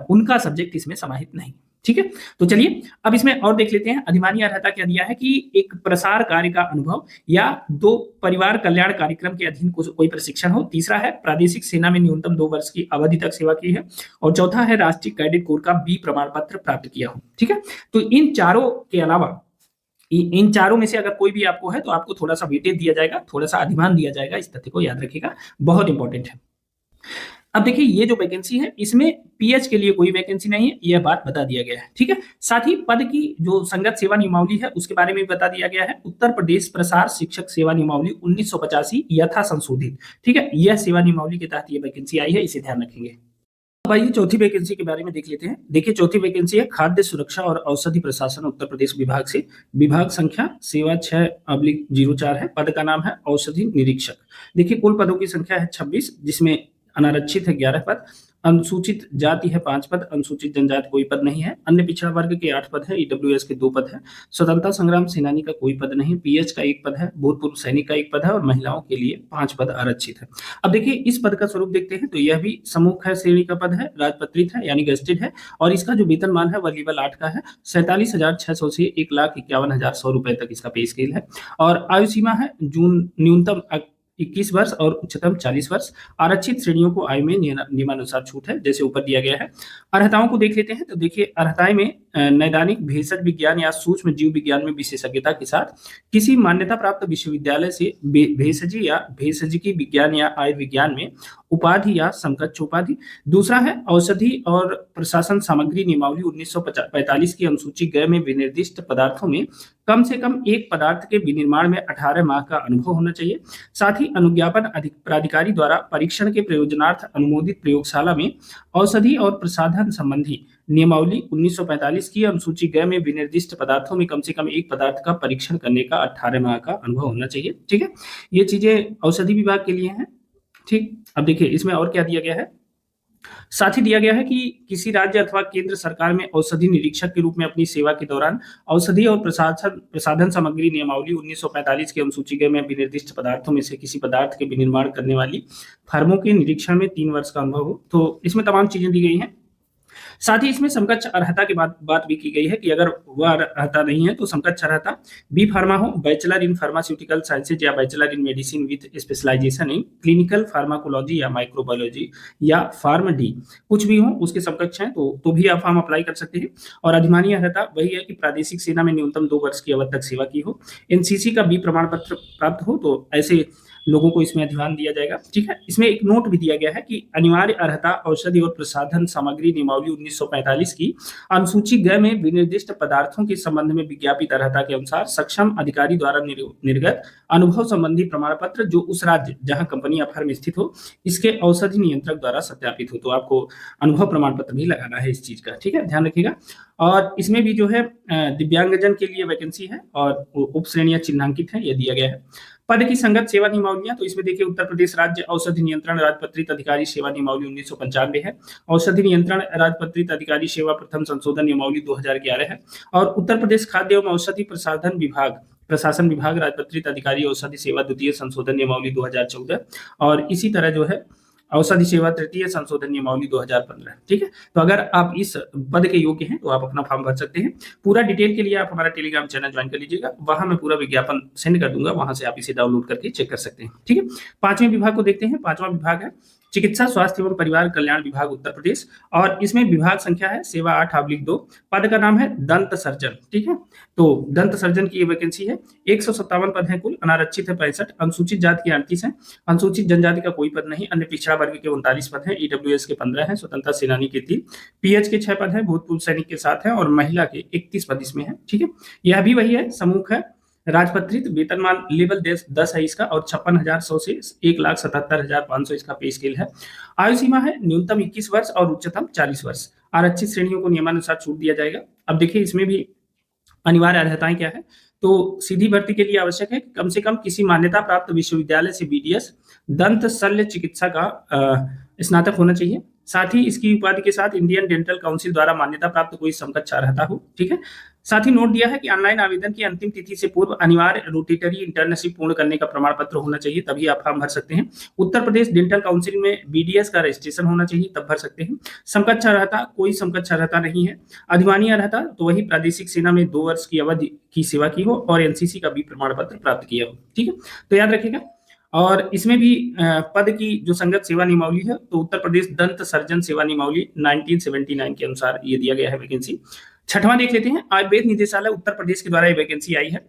उनका सब्जेक्ट इसमें समाहित नहीं। ठीक है, तो चलिए अब इसमें और देख लेते हैं। अधिमानी अर्हता क्या दिया है कि एक प्रसार कार्य का अनुभव या 2 परिवार कल्याण कार्यक्रम के अधीन कोई प्रशिक्षण हो। तीसरा है प्रादेशिक सेना में न्यूनतम 2 वर्ष की अवधि तक सेवा की है और चौथा है राष्ट्रीय कैडेट कोर का बी प्रमाण पत्र प्राप्त किया हो। ठीक है, तो इन चारों के अलावा इन चारों में से अगर कोई भी आपको है तो आपको थोड़ा सा वेटेज दिया जाएगा, थोड़ा सा अधिमान दिया जाएगा। इस तथ्य को याद रखिएगा, बहुत इंपॉर्टेंट है। अब देखिए ये जो वैकेंसी है इसमें पीएच के लिए कोई वैकेंसी नहीं है, यह बात बता दिया गया है। ठीक है, साथ ही पद की जो संगत सेवा नियमावली है उसके बारे में भी बता दिया गया है। उत्तर प्रदेश प्रसार शिक्षक सेवा नियमावली 1985 यथा संशोधित। ठीक है, यह सेवा नियमावली के तहत यह वैकेंसी आई है, इसे ध्यान रखेंगे। अब आइए चौथी वैकेंसी के बारे में देख लेते हैं। देखिए चौथी वैकेंसी है खाद्य सुरक्षा और औषधि प्रशासन उत्तर प्रदेश विभाग से। विभाग संख्या सेवा 6/04 है। पद का नाम है औषधि निरीक्षक। देखिए कुल पदों की संख्या है 26, जिसमें अनारक्षित है 11 पद, अनुसूचित जाति है 5 पद, अनुसूचित जनजाति कोई पद नहीं है, अन्य पिछड़ा वर्ग के 8 पद है, ईडब्ल्यूएस के 2 पद है, स्वतंत्रता संग्राम सेनानी का कोई पद नहीं, पीएच का 1 पद है, भूतपूर्व सैनिक का 1 पद है और महिलाओं के लिए 5 पद आरक्षित है। अब देखिए इस पद का स्वरूप देखते हैं तो यह भी समूह श्रेणी का पद है, राजपत्रित है यानी गेस्टेड है और इसका जो वेतनमान है वह लेवल 8 का है। 47,600 से 1,51,100 रुपए तक इसका पे स्केल है और आयु सीमा है जून न्यूनतम 21 वर्ष और उच्चतम 40 वर्ष। आरक्षित श्रेणियों को आयु में नियमानुसार छूट है जैसे ऊपर दिया गया है। अर्हताओं को देख लेते हैं तो देखिए अर्हताएं में नैदानिक भेषज विज्ञान या सूक्ष्म जीव विज्ञान में विशेषज्ञता के साथ किसी मान्यता प्राप्त विश्वविद्यालय से भेषजी या भेषजिकी विज्ञान या आयुर्विज्ञान में उपाधि या समकक्ष उपाधि। दूसरा है औषधि और प्रशासन सामग्री नियमावली 1945 की अनुसूची ग में विनिर्दिष्ट पदार्थों में कम से कम एक पदार्थ के विनिर्माण में 18 माह का अनुभव होना चाहिए। साथ ही अनुज्ञापन प्राधिकारी द्वारा परीक्षण के प्रयोजनार्थ अनुमोदित प्रयोगशाला में औषधि और प्रसाधन संबंधी नियमावली 1945 की अनुसूची ग में विनिर्दिष्ट पदार्थों में कम से कम एक पदार्थ का परीक्षण करने का 18 माह का अनुभव होना चाहिए। ठीक है, ये चीजें औषधि विभाग के लिए हैं। ठीक, अब देखिए इसमें और क्या दिया गया है। साथ ही दिया गया है कि किसी राज्य अथवा केंद्र सरकार में औषधि निरीक्षक के रूप में अपनी सेवा के दौरान औषधि और प्रसाधन सामग्री नियमावली 1945 की अनुसूची ग में विनिर्दिष्ट पदार्थों में से किसी पदार्थ के विनिर्माण करने वाली फर्मों के निरीक्षण में 3 वर्ष का अनुभव हो। तो इसमें तमाम चीजें दी गई हैं। साथ ही इसमें समकक्ष अर्हता की बात भी की गई है कि अगर वह अर्हता नहीं है तो समकक्ष अर्हता बी फार्मा हो, बैचलर इन फार्मास्यूटिकल साइंसेज या bachelor in medicine with specialization in clinical pharmacology या माइक्रोबायोलॉजी या फार्म डी कुछ भी हो उसके समकक्ष हैं तो भी आप फॉर्म अप्लाई कर सकते हैं। और अधिमानी अर्हता वही है कि प्रादेशिक सेना में न्यूनतम 2 वर्ष की अवधि तक सेवा की हो, एनसीसी का बी प्रमाण पत्र प्राप्त हो, तो ऐसे लोगों को इसमें ध्यान दिया जाएगा। ठीक है, इसमें एक नोट भी दिया गया है कि अनिवार्य अर्हता औषधि और प्रसाधन सामग्री नियमावली 1945 की अनुसूची ग में विनिर्दिष्ट पदार्थों के संबंध में विज्ञापित अर्हता के अनुसार सक्षम अधिकारी द्वारा निर्गत अनुभव संबंधी प्रमाण पत्र जो उस राज्य जहां कंपनी या फर्म स्थित हो इसके औषधि नियंत्रक द्वारा सत्यापित हो। तो आपको अनुभव प्रमाण पत्र भी लगाना है इस चीज का। ठीक है, ध्यान रखिएगा। और इसमें भी जो है दिव्यांगजन के लिए वैकेंसी है और उप श्रेणियां चिन्हांकित है, यह दिया गया है। पद की संगत सेवा नियमावलियां तो इसमें देखिए उत्तर प्रदेश राज्य औषधि नियंत्रण राजपत्रित अधिकारी सेवा नियमावली 1995 है, औषधि नियंत्रण राजपत्रित अधिकारी सेवा प्रथम संशोधन नियमावली 2011 है और उत्तर प्रदेश खाद्य एवं औषधि प्रशासन विभाग राजपत्रित अधिकारी औषधि सेवा द्वितीय संशोधन नियमावली 2014 और इसी तरह जो है औषधि सेवा तृतीय संशोधन नियमावली 2015। ठीक है, तो अगर आप इस पद के योग्य हैं तो आप अपना फॉर्म भर सकते हैं। पूरा डिटेल के लिए आप हमारा टेलीग्राम चैनल ज्वाइन कर लीजिएगा, वहां मैं पूरा विज्ञापन सेंड कर दूंगा, वहां से आप इसे डाउनलोड करके चेक कर सकते हैं। ठीक है, 5वें विभाग को देखते हैं। 5वां विभाग है चिकित्सा स्वास्थ्य एवं परिवार कल्याण विभाग उत्तर प्रदेश और इसमें विभाग संख्या है सेवा 8/2। पद का नाम है दंत सर्जन। ठीक है, तो दंत सर्जन की ये वैकेंसी है। 157 पद है कुल, अनारक्षित है 65, अनुसूचित जाति के 38 है, अनुसूचित जनजाति का कोई पद नहीं, अन्य पिछड़ा वर्ग के 39 पद है, ईडब्ल्यूएस के 15 है, स्वतंत्रता सेनानी के 3, पीएच के 6 पद है, भूतपूर्व सैनिक के 7 है और महिला के 31 पद इसमें है। ठीक है, यह भी वही है, समूह है, राजपत्रित, वेतनमान लेवल 10 है इसका और 56,100 से 1,77,500 इसका पे स्केल है। आयु सीमा है न्यूनतम 21 वर्ष और उच्चतम 40 वर्ष। आरक्षित श्रेणियों को नियमानुसार छूट दिया जाएगा। अब देखिए इसमें भी अनिवार्य अर्हताएं क्या है। तो सीधी भर्ती के लिए आवश्यक है कि कम से कम किसी मान्यता प्राप्त विश्वविद्यालय से बीडीएस दंत शल्य चिकित्सा का स्नातक होना चाहिए। साथ ही इसकी उपाधि के साथ इंडियन डेंटल काउंसिल द्वारा मान्यता प्राप्त कोई समकक्ष अर्हता हो। ठीक है, साथ ही नोट दिया है कि ऑनलाइन आवेदन की अंतिम तिथि से पूर्व अनिवार्य रोटेटरी इंटर्नशिप पूर्ण करने का प्रमाण पत्र होना चाहिए, तभी आप फॉर्म भर सकते हैं। उत्तर प्रदेश डेंटल काउंसिल में बीडीएस का रजिस्ट्रेशन होना चाहिए, तब भर सकते हैं। समकक्ष अर्हता कोई समकक्ष अर्हता नहीं है। अधिमानी अर्हता तो वही प्रादेशिक सेना में 2 वर्ष की अवधि की सेवा की हो और एनसीसी का भी प्रमाण पत्र प्राप्त किया हो। ठीक है, तो याद रखिएगा। और इसमें भी पद की जो संगत सेवा नियमावली है तो उत्तर प्रदेश दंत सर्जन सेवा नियमावली 1979 के अनुसार ये दिया गया है वैकेंसी। 6वां देख लेते हैं। आयुर्वेद निदेशालय उत्तर प्रदेश के द्वारा ये वैकेंसी आई है।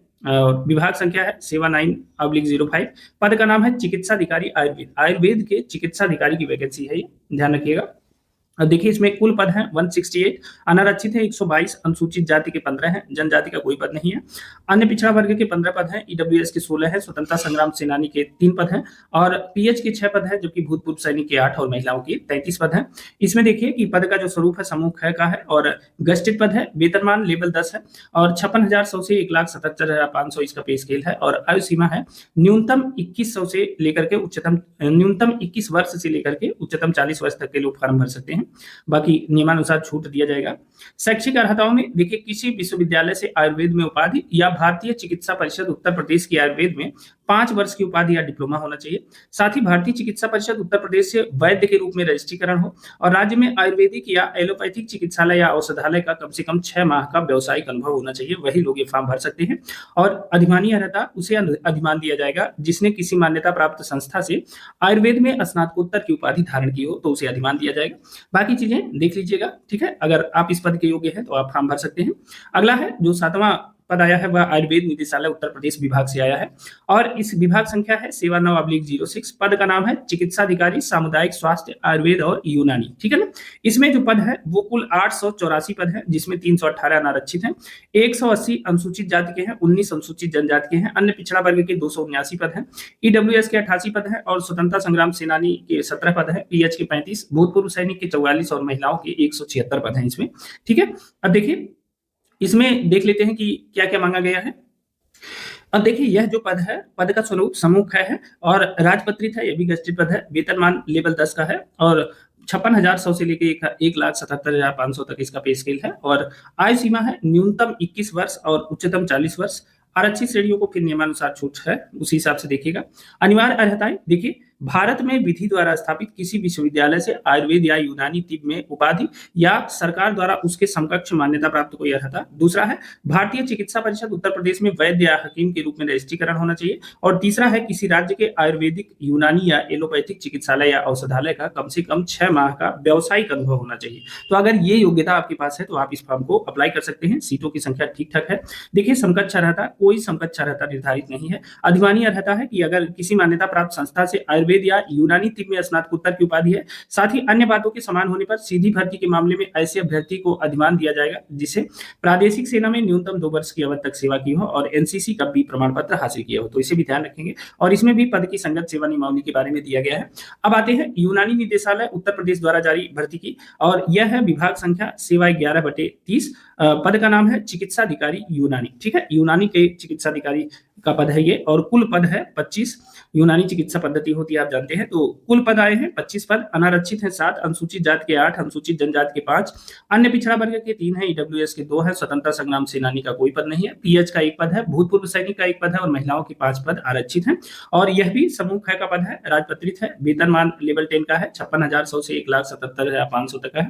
विभाग संख्या है सेवा 9/05। पद का नाम है चिकित्सा अधिकारी आयुर्वेद। आयुर्वेद के चिकित्सा अधिकारी की वैकेंसी है ये, ध्यान रखिएगा। देखिए इसमें कुल पद हैं 168, अनारक्षित है 122, अनुसूचित जाति के 15 हैं, जनजाति का कोई पद नहीं है। अन्य पिछड़ा वर्ग के 15 पद हैं, ईडब्ल्यूएस के 16 हैं, स्वतंत्रता संग्राम सेनानी के 3 पद हैं और पीएच के 6 पद हैं, जबकि भूतपूर्व सैनिक के 8 और महिलाओं के 33 पद हैं। इसमें देखिए कि पद का जो स्वरूप है समूह ख का है और गस्टेड पद है, वेतनमान लेवल 10 है और 56,100 से 1,77,500 इसका पे स्केल है और आयु सीमा है न्यूनतम 2100 से लेकर के उच्चतम न्यूनतम 21 वर्ष से लेकर के उच्चतम 40 वर्ष तक के लोग फॉर्म भर सकते हैं, बाकी नियमानुसार छूट दिया जाएगा। शैक्षिक अर्हताओं में देखिए किसी विश्वविद्यालय से आयुर्वेद में उपाधि या भारतीय चिकित्सा परिषद उत्तर प्रदेश की आयुर्वेद में 5 वर्ष की उपाधि या डिप्लोमा होना चाहिए। साथ ही भारतीय चिकित्सा परिषद उत्तर प्रदेश से वैद्य के रूप में रजिस्ट्रीकरण हो और राज्य में आयुर्वेदिक या एलोपैथिक चिकित्सालय या औषधालय का कम से कम 6 माह का व्यावसायिक अनुभव होना चाहिए, वही लोग ये फॉर्म भर सकते हैं। और अधिमानी अर्हता उसे अधिमान दिया जाएगा जिसने किसी मान्यता प्राप्त संस्था से आयुर्वेद में स्नातकोत्तर की उपाधि धारण की हो तो उसे अधिमान दिया जाएगा। बाकी चीजें देख लीजिएगा, ठीक है। अगर आप इस पद के योग्य हैं तो आप फॉर्म भर सकते हैं। अगला है जो 7वां पद आया है वह आयुर्वेद निदेशालय उत्तर प्रदेश विभाग से आया है और इस विभाग संख्या है 79/06। पद का नाम है चिकित्साधिकारी सामुदायिक स्वास्थ्य आयुर्वेद और यूनानी, ठीक है ना। इसमें जो पद है वो कुल 884 पद है जिसमें 318 अनारक्षित हैं, 180 अनुसूचित जाति के हैं, 19 अनुसूचित जनजाति के हैं, अन्य पिछड़ा वर्ग के 279 पद हैं, ईडब्ल्यूएस के 88 पद हैं और स्वतंत्रता संग्राम सेनानी के 17 पद हैं, पीएच के 35, भूतपूर्व सैनिक के 44 और महिलाओं के 176 पद हैं इसमें, ठीक है। अब देखिए इसमें देख लेते हैं कि क्या क्या मांगा गया है। अब देखिए यह जो पद है पद का स्वरूप समूह ख है और राजपत्रित है, यह भी गस्टेड पद है, वेतनमान लेवल 10 का है और 56,100 से लेकर 1,77,500 तक इसका पे स्केल है और आयु सीमा है न्यूनतम 21 वर्ष और उच्चतम 40 वर्ष। आरक्षित श्रेणियों को फिर नियमानुसार छूट है, उसी हिसाब से देखिएगा। अनिवार्य अर्हताएं देखिए भारत में विधि द्वारा स्थापित किसी विश्वविद्यालय से आयुर्वेद या यूनानी तिब्ब में उपाधि या सरकार द्वारा उसके समकक्ष मान्यता प्राप्त कोई अर्हता। दूसरा है भारतीय चिकित्सा परिषद उत्तर प्रदेश में वैद्य या हकीम के रूप में रजिस्ट्रीकरण होना चाहिए और तीसरा है किसी राज्य के आयुर्वेदिक यूनानी या एलोपैथिक चिकित्सालय या औषधालय का कम से कम 6 माह का व्यावसायिक अनुभव होना चाहिए। तो अगर ये योग्यता आपके पास है तो आप इस फॉर्म को अप्लाई कर सकते हैं। सीटों की संख्या ठीक ठाक है। देखिए समकक्ष अर्हता, कोई समकक्ष अर्हता निर्धारित नहीं है। अधिमानी अर्हता है कि अगर किसी मान्यता प्राप्त संस्था से आयुर्वेद या यूनानी तिब्ब में स्नातकोत्तर की उपाधि है। साथ ही अन्य बातों के समान होने पर सीधी भर्ती के मामले में ऐसे अभ्यर्थी को अधिमान दिया जाएगा जिसे प्रादेशिक सेना में न्यूनतम 2 वर्ष की अवधि तक सेवा की हो और एनसीसी का भी प्रमाण पत्र हासिल किया हो, तो इसे भी ध्यान रखेंगे। और इसमें भी पद की संगत सेवा नियमावली के बारे में दिया गया है। अब आते हैं यूनानी निदेशालय उत्तर प्रदेश द्वारा जारी भर्ती की और यह है विभाग संख्या सेवा 11/30। पद का नाम है चिकित्साधिकारी यूनानी, ठीक है। यूनानी के चिकित्साधिकारी का पद है ये और कुल पद है 25। यूनानी चिकित्सा पद्धति होती है आप जानते हैं। तो कुल पद आए हैं 25 पद, अनारक्षित है 7, अनुसूचित जाति के 8, अनुसूचित जनजाति के 5, अन्य पिछड़ा वर्ग के 3 है, ईडब्ल्यूएस के 2 है, स्वतंत्रता संग्राम सेनानी का कोई पद नहीं है, पीएच का 1 पद है, भूतपूर्व सैनिक का 1 पद है और महिलाओं के 5 पद आरक्षित हैं और यह भी समूह ख का पद है, राजपत्रित है, वेतनमान लेवल 10 का है, 56,100 से 1,77,500 तक है।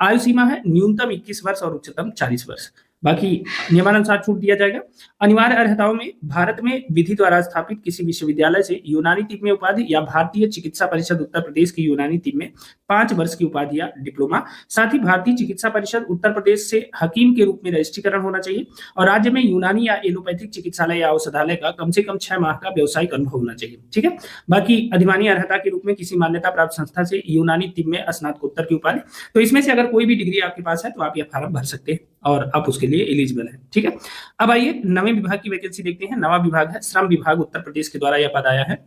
आयु सीमा है न्यूनतम 21 वर्ष और उच्चतम 40 वर्ष। बाकी नियमानुसार छूट दिया जाएगा। अनिवार्य अर्हताओं में भारत में विधि द्वारा स्थापित किसी विश्वविद्यालय से यूनानी तिब्ब में उपाधि या भारतीय चिकित्सा परिषद उत्तर प्रदेश की यूनानी तिब्ब में 5 वर्ष की उपाधि या डिप्लोमा। साथ ही भारतीय चिकित्सा परिषद उत्तर प्रदेश से हकीम के रूप में रजिस्ट्रीकरण होना चाहिए और राज्य में यूनानी या एलोपैथिक चिकित्सालय या औषधालय का कम से कम 6 माह का व्यावसायिक अनुभव होना चाहिए, ठीक है। बाकी अधिमानी अर्हता के रूप में किसी मान्यता प्राप्त संस्था से यूनानी तिब्ब में स्नातकोत्तर की उपाधि। तो इसमें से अगर कोई भी डिग्री आपके पास है तो आप यह फॉर्म भर सकते हैं और आप उसके लिए एलिजिबल है, ठीक है। अब आइए नवे विभाग की वैकेंसी देखते हैं। नवा विभाग है श्रम विभाग उत्तर प्रदेश के द्वारा यह पद आया है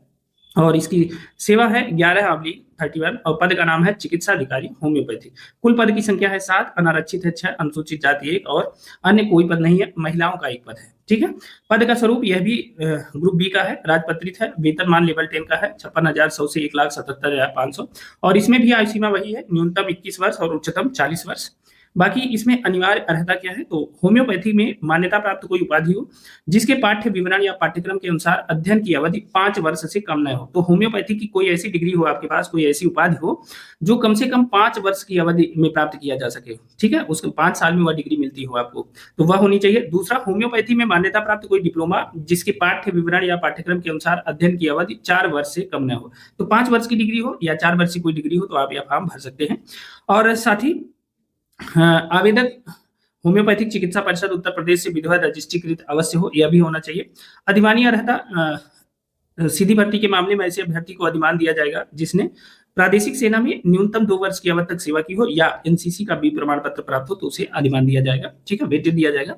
और इसकी सेवा है 11/31 और पद का नाम है चिकित्साधिकारी होम्योपैथी। कुल पद की संख्या है 7, अनारक्षित है 6, अनुसूचित जाति 1 और अन्य कोई पद नहीं है, महिलाओं का 1 पद है, ठीक है। पद का स्वरूप यह भी ग्रुप बी का है, राजपत्रित है, वेतनमान लेवल 10 का है, 56,100 से 1,77,500 और इसमें भी आयु सीमा वही है, न्यूनतम 21 वर्ष और उच्चतम 40 वर्ष। बाकी इसमें अनिवार्य अर्हता क्या है, तो होम्योपैथी में मान्यता प्राप्त कोई उपाधि हो जिसके पाठ्य विवरण या पाठ्यक्रम के अनुसार अध्ययन की अवधि 5 वर्ष से कम न हो। तो होम्योपैथी की कोई ऐसी डिग्री हो आपके पास, कोई ऐसी उपाधि हो जो कम से कम 5 वर्ष की अवधि में प्राप्त किया जा सके, ठीक है। उसके 5 साल में वह डिग्री मिलती हो आपको, तो वह होनी चाहिए। दूसरा, होम्योपैथी में मान्यता प्राप्त कोई डिप्लोमा जिसके पाठ्य विवरण या पाठ्यक्रम के अनुसार अध्ययन की अवधि 4 वर्ष से कम न हो। तो 5 वर्ष की डिग्री हो या 4 वर्ष की कोई डिग्री हो तो आप यह फॉर्म भर सकते हैं। और साथ ही आवेदक होम्योपैथिक चिकित्सा परिषद उत्तर प्रदेश से विधिवत रजिस्ट्रीकृत अवश्य हो, यह भी होना चाहिए। अधिमानी अर्हता सीधी भर्ती के मामले में ऐसे अभ्यर्थी को अधिमान दिया जाएगा जिसने प्रादेशिक सेना में न्यूनतम 2 वर्ष की अवधि तक सेवा की हो या एनसीसी का बी प्रमाण पत्र प्राप्त हो तो उसे अधिमान दिया जाएगा, ठीक है, वेटेज दिया जाएगा।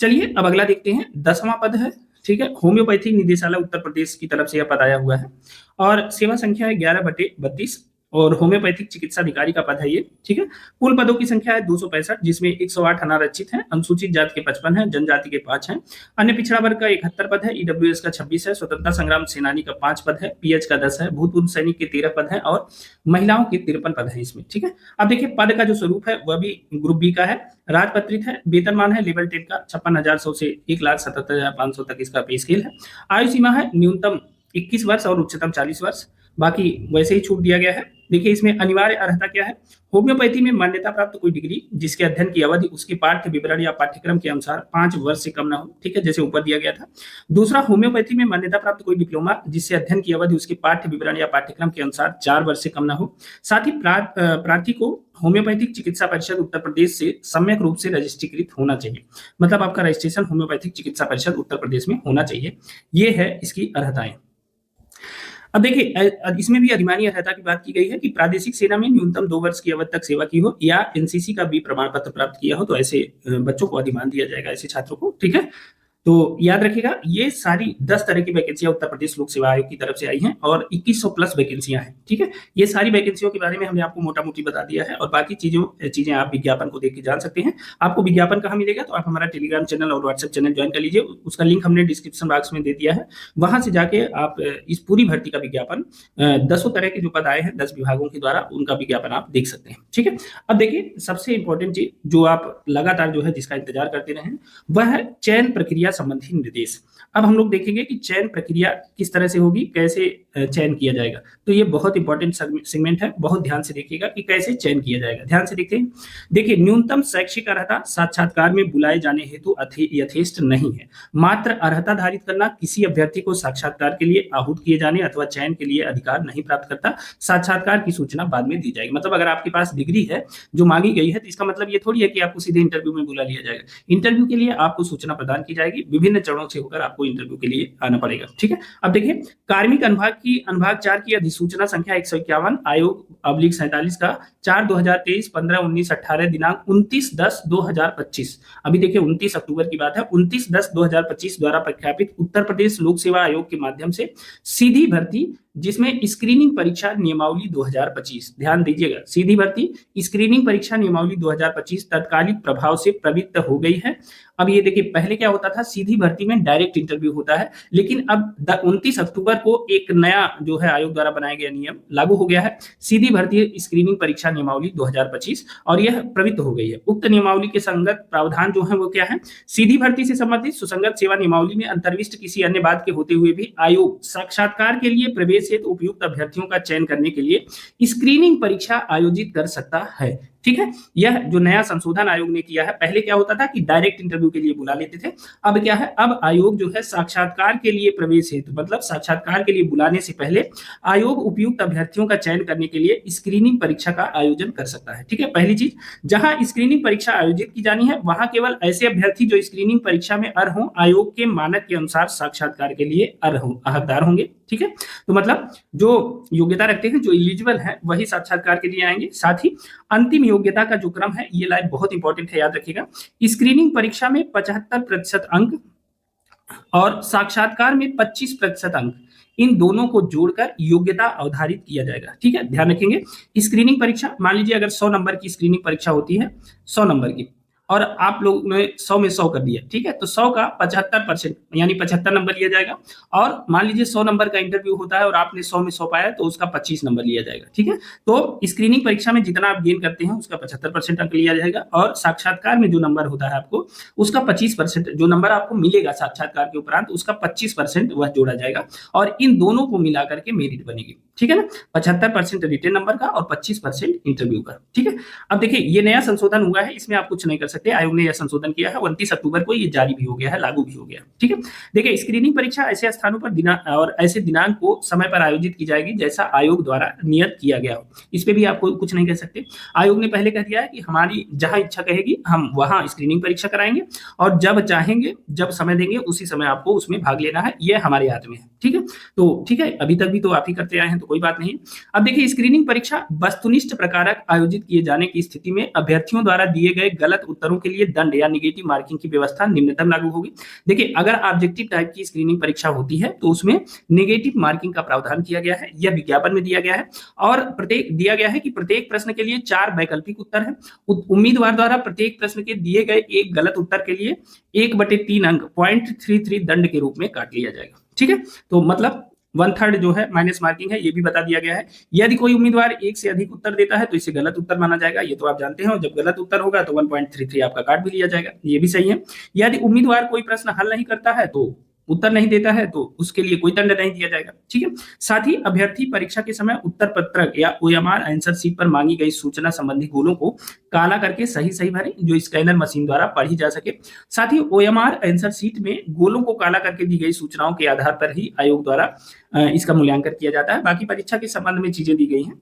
चलिए अब अगला देखते हैं, 10वां पद है, ठीक है, होम्योपैथी निदेशालय उत्तर प्रदेश की तरफ से यह पद आया हुआ है और सेवा संख्या है 11/32 और होम्योपैथिक चिकित्सा अधिकारी का पद है ये, ठीक है। कुल पदों की संख्या है 265, जिसमें 108 अनारक्षित हैं, अनुसूचित जाति के 55 हैं, जनजाति के 5 हैं, अन्य पिछड़ा वर्ग का 71 पद है, ईडब्ल्यूएस का 26 है, स्वतंत्रता संग्राम सेनानी का 5 पद है, पीएच का 10 है, भूतपूर्व सैनिक के 13 पद है और महिलाओं के 53 पद है इसमें, ठीक है। अब देखिए पद का जो स्वरूप है वह भी ग्रुप बी का है, राजपत्रित है, वेतनमान है लेवल 10 का 56,100 से 1,77,500 तक इसका पे स्केल है, आयु सीमा है न्यूनतम 21 वर्ष और उच्चतम 40 वर्ष, बाकी वैसे ही छूट दिया गया है। देखिए इसमें अनिवार्य अर्हता क्या है, होम्योपैथी में मान्यता प्राप्त कोई डिग्री जिसके अध्ययन की अवधि उसके पाठ्य विवरण या पाठ्यक्रम के अनुसार 5 वर्ष से कम ना हो, ठीक है, जैसे ऊपर दिया गया था। दूसरा, होम्योपैथी में मान्यता प्राप्त कोई डिप्लोमा जिससे अध्ययन की अवधि उसके पाठ्य विवरण या पाठ्यक्रम के अनुसार 4 वर्ष से कम ना हो। साथ ही प्रार्थी को होम्योपैथिक चिकित्सा परिषद उत्तर प्रदेश से सम्यक रूप से रजिस्ट्रीकृत होना चाहिए, मतलब आपका रजिस्ट्रेशन होम्योपैथिक चिकित्सा परिषद उत्तर प्रदेश में होना चाहिए। ये है इसकी अर्हताएं। अब देखिए इसमें भी अधिमानी अर्हता की बात की गई है कि प्रादेशिक सेना में न्यूनतम 2 वर्ष की अवधि तक सेवा की हो या एनसीसी का बी प्रमाण पत्र प्राप्त किया हो तो ऐसे बच्चों को अधिमान दिया जाएगा, ऐसे छात्रों को, ठीक है। तो याद रखिएगा ये सारी 10 तरह की वैकेंसियां उत्तर प्रदेश लोक सेवा आयोग की तरफ से आई हैं और 2100 प्लस वैकेंसियां हैं, ठीक है। ये सारी वैकेंसियों के बारे में हमने आपको मोटा मोटी बता दिया है और बाकी चीजें आप विज्ञापन को देख के जान सकते हैं। आपको विज्ञापन कहाँ मिलेगा, तो आप हमारा टेलीग्राम चैनल और व्हाट्सएप चैनल ज्वाइन कर लीजिए, उसका लिंक हमने डिस्क्रिप्शन बॉक्स में दे दिया है। वहां से जाके आप इस पूरी भर्ती का विज्ञापन 10 तरह के जो पद आए हैं 10 विभागों के द्वारा उनका विज्ञापन आप देख सकते हैं, ठीक है। अब देखिए सबसे इंपॉर्टेंट चीज जो आप लगातार जो है जिसका इंतजार करते रहे वह है चयन प्रक्रिया संबंधी निर्देश। अब हम लोग देखेंगे कि चयन प्रक्रिया किस तरह से होगी, कैसे चयन किया जाएगा, तो ये बहुत इंपॉर्टेंट सेगमेंट है, बहुत ध्यान से देखिएगा कि कैसे चयन किया जाएगा। ध्यान से देखते हैं, देखिए न्यूनतम शैक्षिक अर्हता साक्षात्कार में बुलाए जाने हेतु यथेष्ट नहीं है, मात्र अर्हता धारित करना किसी अभ्यर्थी को साक्षात्कार के लिए आहूत किए जाने अथवा चयन के लिए अधिकार नहीं प्राप्त करता। साक्षात्कार की सूचना बाद में दी जाएगी, मतलब अगर आपके पास डिग्री है जो मांगी गई है तो इसका मतलब ये थोड़ी है कि आपको सीधे इंटरव्यू में बुला लिया जाएगा। इंटरव्यू के लिए आपको सूचना प्रदान की जाएगी, विभिन्न चरणों से होकर आपको इंटरव्यू के लिए आना पड़ेगा, ठीक है। अब देखिए कार्मिक अनुभाग 4 की अधिसूचना संख्या 151 आयोग/47 का 4/2023 15/19/18 दिनांक 29/10/2025, अभी देखिए 29 अक्टूबर की बात है, 29/10/2025 द्वारा प्रख्यापित उत्तर प्रदेश लोक सेवा आयोग के माध्यम से सीधी भर्ती जिसमें स्क्रीनिंग परीक्षा नियमावली 2025, ध्यान दीजिएगा, सीधी भर्ती स्क्रीनिंग परीक्षा नियमावली 2025 तत्कालिक प्रभाव से प्रवृत्त हो गई है। अब ये देखिए पहले क्या होता था, सीधी भर्ती में डायरेक्ट इंटरव्यू होता है, लेकिन अब 29 अक्टूबर को एक नया जो है आयोग द्वारा बनाया गया नियम लागू हो गया है, सीधी भर्ती स्क्रीनिंग परीक्षा नियमावली 2025, और यह प्रवृत्त हो गई है। उक्त नियमावली के संगत प्रावधान जो है वो क्या है, सीधी भर्ती से संबंधित सुसंगत सेवा नियमावली में अंतर्विष्ट किसी अन्य बात के होते हुए भी आयोग साक्षात्कार के लिए प्रवेश हेतु उपयुक्त अभ्यर्थियों का चयन करने के लिए स्क्रीनिंग परीक्षा आयोजित कर सकता है, ठीक है। यह जो नया संशोधन आयोग ने किया है, पहले क्या होता था कि डायरेक्ट इंटरव्यू के लिए बुला लेते थे, अब क्या है, अब आयोग जो है साक्षात्कार के लिए प्रवेश हेतु मतलब साक्षात्कार के लिए बुलाने से पहले आयोग उपयुक्त अभ्यर्थियों का चयन करने के लिए स्क्रीनिंग परीक्षा का आयोजन कर सकता है, ठीक है। पहली चीज, जहां स्क्रीनिंग परीक्षा आयोजित की जानी है वहां केवल ऐसे अभ्यर्थी जो स्क्रीनिंग परीक्षा में अर्ह हों, आयोग के मानक के अनुसार साक्षात्कार के लिए हकदार होंगे, ठीक है। तो मतलब जो योग्यता रखते हैं, जो एलिजिबल है, वही साक्षात्कार के लिए आएंगे। साथ ही अंतिम योग्यता का जो क्रम है, ये लाइन बहुत इंपॉर्टेंट है, याद रखिएगा, स्क्रीनिंग परीक्षा में 75% अंक और साक्षात्कार में 25% अंक, इन दोनों को जोड़कर योग्यता अवधारित किया जाएगा, ठीक है। ध्यान रखेंगे, स्क्रीनिंग परीक्षा, मान लीजिए अगर 100 नंबर की स्क्रीनिंग परीक्षा होती है, 100 नंबर की, और आप लोग ने 100 में 100 कर दिया, ठीक है, तो 100 का 75% यानी 75 नंबर लिया जाएगा। और मान लीजिए 100 नंबर का इंटरव्यू होता है और आपने 100 में 100 पाया तो उसका 25 नंबर लिया जाएगा, ठीक है। तो स्क्रीनिंग परीक्षा में जितना आप गेन करते हैं उसका 75% अंक लिया जाएगा और साक्षात्कार में जो नंबर होता है आपको उसका 25%, जो नंबर आपको मिलेगा साक्षात्कार के उपरांत उसका 25% वह जोड़ा जाएगा और इन दोनों को मिला करके मेरिट बनेगी, ठीक है ना। 75% रिटेन नंबर का और 25% इंटरव्यू का, ठीक है। अब देखिए ये नया संशोधन हुआ है, इसमें आप कुछ नहीं कर सकते, आयोग ने यह संशोधन किया है, 29 अक्टूबर को ये जारी भी हो गया है, लागू भी हो गया, ठीक है। देखिए स्क्रीनिंग परीक्षा ऐसे स्थानों पर और ऐसे दिनांक को समय पर आयोजित की जाएगी जैसा आयोग द्वारा नियत किया गया हो, इस पे भी आप कुछ नहीं कह सकते। आयोग ने पहले कह दिया है कि हमारी जहां इच्छा कहेगी हम वहां स्क्रीनिंग परीक्षा कराएंगे और जब चाहेंगे, जब समय देंगे उसी समय आपको उसमें भाग लेना है, यह हमारे हाथ में है, ठीक है। तो ठीक है, अभी तक भी तो आप ही करते आए हैं, तो कोई बात नहीं। अब देखिए स्क्रीनिंग परीक्षा वस्तुनिष्ठ प्रकारक आयोजित किए जाने की स्थिति में अभ्यर्थियों द्वारा दिए गए गलत उत्तरों के लिए दंड या निगेटिव मार्किंग की व्यवस्था निम्नतम लागू होगी। देखिए अगर ऑब्जेक्टिव टाइप की स्क्रीनिंग परीक्षा होती है तो उसमें नेगेटिव मार्किंग का प्रावधान किया गया है, यह विज्ञापन में दिया गया है और प्रत्येक दिया गया है कि प्रत्येक प्रश्न के लिए 4 वैकल्पिक उत्तर है। उम्मीदवार द्वारा प्रत्येक प्रश्न के दिए गए एक गलत उत्तर के लिए 1/3 अंक 0.33 दंड के रूप में काट लिया जाएगा। ठीक है, तो मतलब 1/3 जो है माइनस मार्किंग है, ये भी बता दिया गया है। यदि कोई उम्मीदवार एक से अधिक उत्तर देता है तो इसे गलत उत्तर माना जाएगा, ये तो आप जानते हैं। और जब गलत उत्तर होगा तो 1.33 आपका काट भी लिया जाएगा, ये भी सही है। यदि उम्मीदवार कोई प्रश्न हल नहीं करता है तो उत्तर नहीं देता है तो उसके लिए कोई दंड नहीं दिया जाएगा। ठीक है, साथ ही अभ्यर्थी परीक्षा के समय उत्तर पत्रक या ओएमआर आंसर शीट पर मांगी गई सूचना संबंधी गोलों को काला करके सही सही भरें जो स्कैनर मशीन द्वारा पढ़ी जा सके। साथ ही ओएमआर आंसर शीट में गोलों को काला करके दी गई सूचनाओं के आधार पर ही आयोग द्वारा इसका मूल्यांकन किया जाता है। बाकी परीक्षा के संबंध में चीजें दी गई हैं।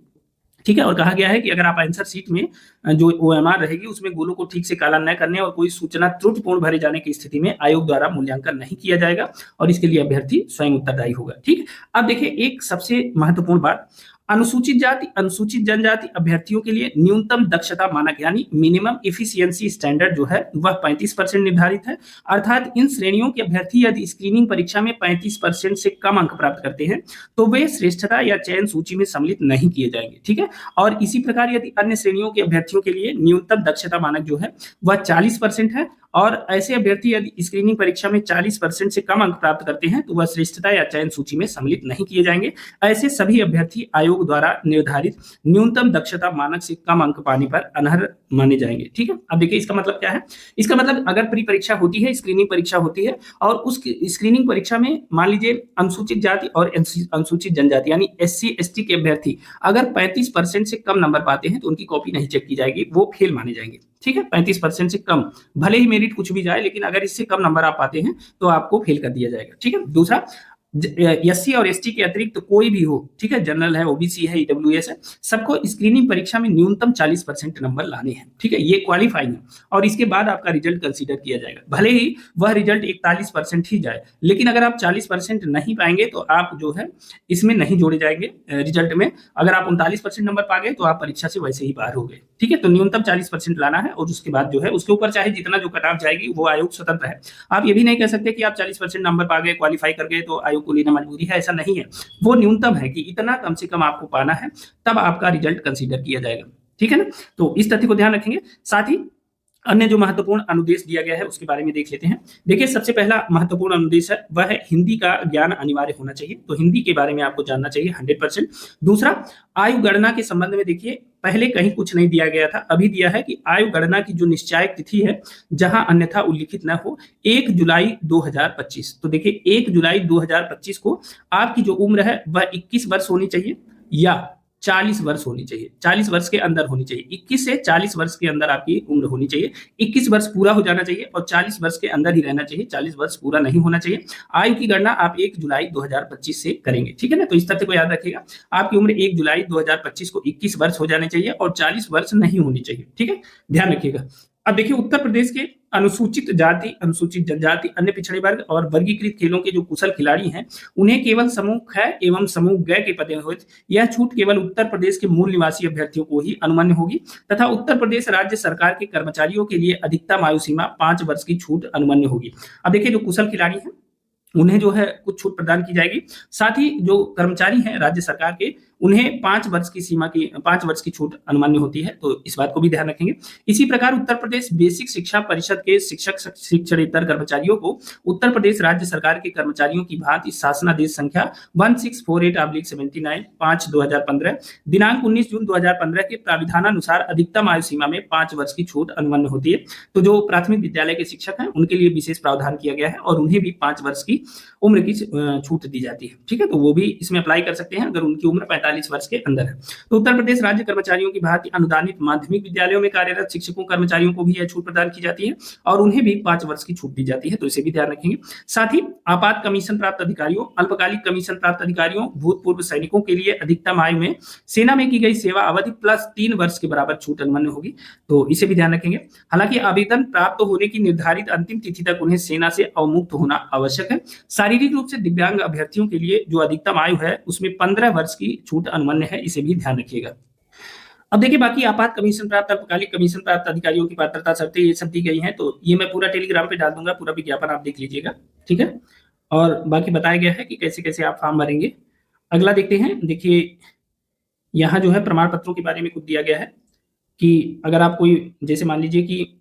ठीक है, और कहा गया है कि अगर आप आंसर शीट में जो ओएमआर रहेगी उसमें गोलों को ठीक से काला न करने और कोई सूचना त्रुटिपूर्ण भरे जाने की स्थिति में आयोग द्वारा मूल्यांकन नहीं किया जाएगा और इसके लिए अभ्यर्थी स्वयं उत्तरदायी होगा। ठीक है, अब देखिए एक सबसे महत्वपूर्ण बात, अनुसूचित जाति अनुसूचित जनजाति अभ्यर्थियों के लिए न्यूनतम दक्षता मानक यानी मिनिमम इफिशियंसी स्टैंडर्ड जो है वह 35% निर्धारित है। अर्थात इन श्रेणियों के अभ्यर्थी यदि स्क्रीनिंग परीक्षा में 35% से कम अंक प्राप्त करते हैं तो वे श्रेष्ठता या चयन सूची में सम्मिलित नहीं किए जाएंगे। ठीक है, और इसी प्रकार यदि अन्य श्रेणियों के अभ्यर्थियों के लिए न्यूनतम दक्षता मानक जो है वह 40% है और ऐसे अभ्यर्थी यदि स्क्रीनिंग परीक्षा में 40% से कम अंक प्राप्त करते हैं तो वह श्रेष्ठता या चयन सूची में सम्मिलित नहीं किए जाएंगे। ऐसे सभी अभ्यर्थी आयोग द्वारा निर्धारित न्यूनतम दक्षता मानक से कम अंक पाने पर अनर्ह माने जाएंगे। ठीक है, अब देखिए इसका मतलब क्या है। इसका मतलब अगर प्री परीक्षा होती है, स्क्रीनिंग परीक्षा होती है और उस स्क्रीनिंग परीक्षा में मान लीजिए अनुसूचित जाति और अनुसूचित जनजाति यानी SC ST के अभ्यर्थी अगर 35% से कम नंबर पाते हैं तो उनकी कॉपी नहीं चेक की जाएगी, वो फेल माने जाएंगे। ठीक है, 35% से कम, भले ही मेरिट कुछ भी जाए लेकिन अगर इससे कम नंबर आप पाते हैं तो आपको फेल कर दिया जाएगा। ठीक है, दूसरा SC और ST के अतिरिक्त कोई भी हो, ठीक है, जनरल है, OBC है, EWS है, सबको स्क्रीनिंग परीक्षा में न्यूनतम 40% नंबर लाने हैं। ठीक है, ये क्वालिफाइंग है और इसके बाद आपका रिजल्ट कंसीडर किया जाएगा। भले ही वह रिजल्ट 41% ही जाए लेकिन अगर आप 40% नहीं पाएंगे तो आप जो है इसमें नहीं जोड़े जाएंगे रिजल्ट में। अगर आप 39% नंबर पा गए तो आप परीक्षा से वैसे ही बाहर हो गए। ठीक है, तो न्यूनतम 40% लाना है और उसके बाद जो है उसके ऊपर चाहे जितना जो कट ऑफ जाएगी वो आयोग स्वतंत्र है। आप ये भी नहीं कह सकते कि आप 40% नंबर पा गए, क्वालिफाई कर गए तो आयोग को लेना मजबूरी है, ऐसा नहीं है। वो न्यूनतम है कि इतना कम से कम आपको पाना है तब आपका रिजल्ट कंसीडर किया जाएगा। ठीक है ना, तो इस तथ्य को ध्यान रखेंगे। साथ ही अन्य जो महत्वपूर्ण अनुदेश दिया गया है उसके बारे में देख लेते हैं। देखिए सबसे पहला महत्वपूर्ण अनुदेश है वह है हिंदी का ज्ञान अनिवार्य होना चाहिए, तो हिंदी के बारे में आपको जानना चाहिए 100%। दूसरा, आयु गणना के संबंध में देखिए पहले कहीं कुछ नहीं दिया गया था, अभी दिया है कि आयु गणना की जो निश्चायक तिथि है जहां अन्यथा उल्लिखित न हो 1 जुलाई 2025। तो देखिए 1 जुलाई 2025 को आपकी जो उम्र है वह 21 वर्ष होनी चाहिए या 40 वर्ष होनी चाहिए, 40 वर्ष के अंदर होनी चाहिए। 21 से 40 वर्ष के अंदर आपकी उम्र होनी चाहिए। 21 वर्ष पूरा हो जाना चाहिए और 40 वर्ष के अंदर ही रहना चाहिए, 40 वर्ष पूरा नहीं होना चाहिए। आयु की गणना आप 1 जुलाई 2025 से करेंगे। ठीक है ना, तो इस तथ्य को याद रखिएगा। आपकी उम्र 1 जुलाई 2025 को 21 वर्ष हो जाने चाहिए और 40 वर्ष नहीं होनी चाहिए। ठीक है, ध्यान रखिएगा। अब देखिए उत्तर प्रदेश के अनुसूचित जाति, अनुसूचित जनजाति, अन्य पिछड़े वर्ग और वर्गीकृत खेलों के जो कुशल खिलाड़ी हैं उन्हें केवल समूह ख एवं समूह ग के पदे हुए यह छूट केवल उत्तर प्रदेश के मूल निवासी अभ्यर्थियों को ही अनुमान्य होगी तथा उत्तर प्रदेश राज्य सरकार के कर्मचारियों के लिए अधिकतम आयु सीमा 5 वर्ष की छूट अनुमान्य होगी। अब देखिए जो कुशल खिलाड़ी हैं उन्हें जो है कुछ छूट प्रदान की जाएगी। साथ ही जो कर्मचारी हैं राज्य सरकार के उन्हें 5 वर्ष की छूट अनुमान्य होती है, तो इस बात को भी ध्यान रखेंगे। इसी प्रकार उत्तर प्रदेश बेसिक शिक्षा परिषद के शिक्षक शिक्षणेतर कर्मचारियों को उत्तर प्रदेश राज्य सरकार के कर्मचारियों की भांति शासनादेश संख्या 1648/79 5/2015 दिनांक 19 जून 2015 के प्राविधानानुसार अधिकतम आयु सीमा में 5 वर्ष की छूट अनुमान्य होती है। तो जो प्राथमिक विद्यालय के शिक्षक हैं उनके लिए विशेष प्रावधान किया गया है और उन्हें भी 5 वर्ष की उम्र की छूट दी जाती है। ठीक है, तो वो भी इसमें अप्लाई कर सकते हैं अगर उनकी उम्र 45 45 वर्ष के अंदर है। तो उत्तर प्रदेश राज्य कर्मचारियों की भांति अनुदानित माध्यमिक विद्यालयों में कार्यरत शिक्षकों कर्मचारियों को भी यह छूट प्रदान की जाती है और उन्हें भी 5 वर्ष की छूट दी जाती है, तो इसे भी ध्यान रखेंगे। साथ ही आपात कमीशन प्राप्त अधिकारियों, अल्पकालिक कमीशन प्राप्त अधिकारियों, भूतपूर्व सैनिकों के लिए अधिकतम आयु में सेना में की गई सेवा अवधि प्लस 3 वर्ष के बराबर छूट अनुमन्य होगी, तो इसे भी ध्यान रखेंगे। हालांकि आवेदन प्राप्त होने की निर्धारित अंतिम तिथि तक उन्हें सेना से अवमुक्त होना आवश्यक है। शारीरिक रूप से दिव्यांग अभ्यर्थियों के लिए जो अधिकतम आयु है उसमें 15 वर्ष की छूट अनुमन्य है, इसे भी ध्यान रखिएगा। अब देखिए बाकी आपात कमीशन प्राप्त, अल्पकालिक कमीशन प्राप्त अधिकारियों की पात्रता शर्तें ये सब दी गई हैं, तो ये मैं पूरा टेलीग्राम पे डाल दूंगा, पूरा विज्ञापन आप देख लीजिएगा, ठीक है। और बाकी बताया गया है कि कैसे कैसे आप फॉर्म भरेंगे। अगला देखते हैं। देखिए यहाँ जो है प्रमाण पत्रों के बारे में कुछ दिया गया है कि अगर आप कोई, जैसे मान लीजिए कि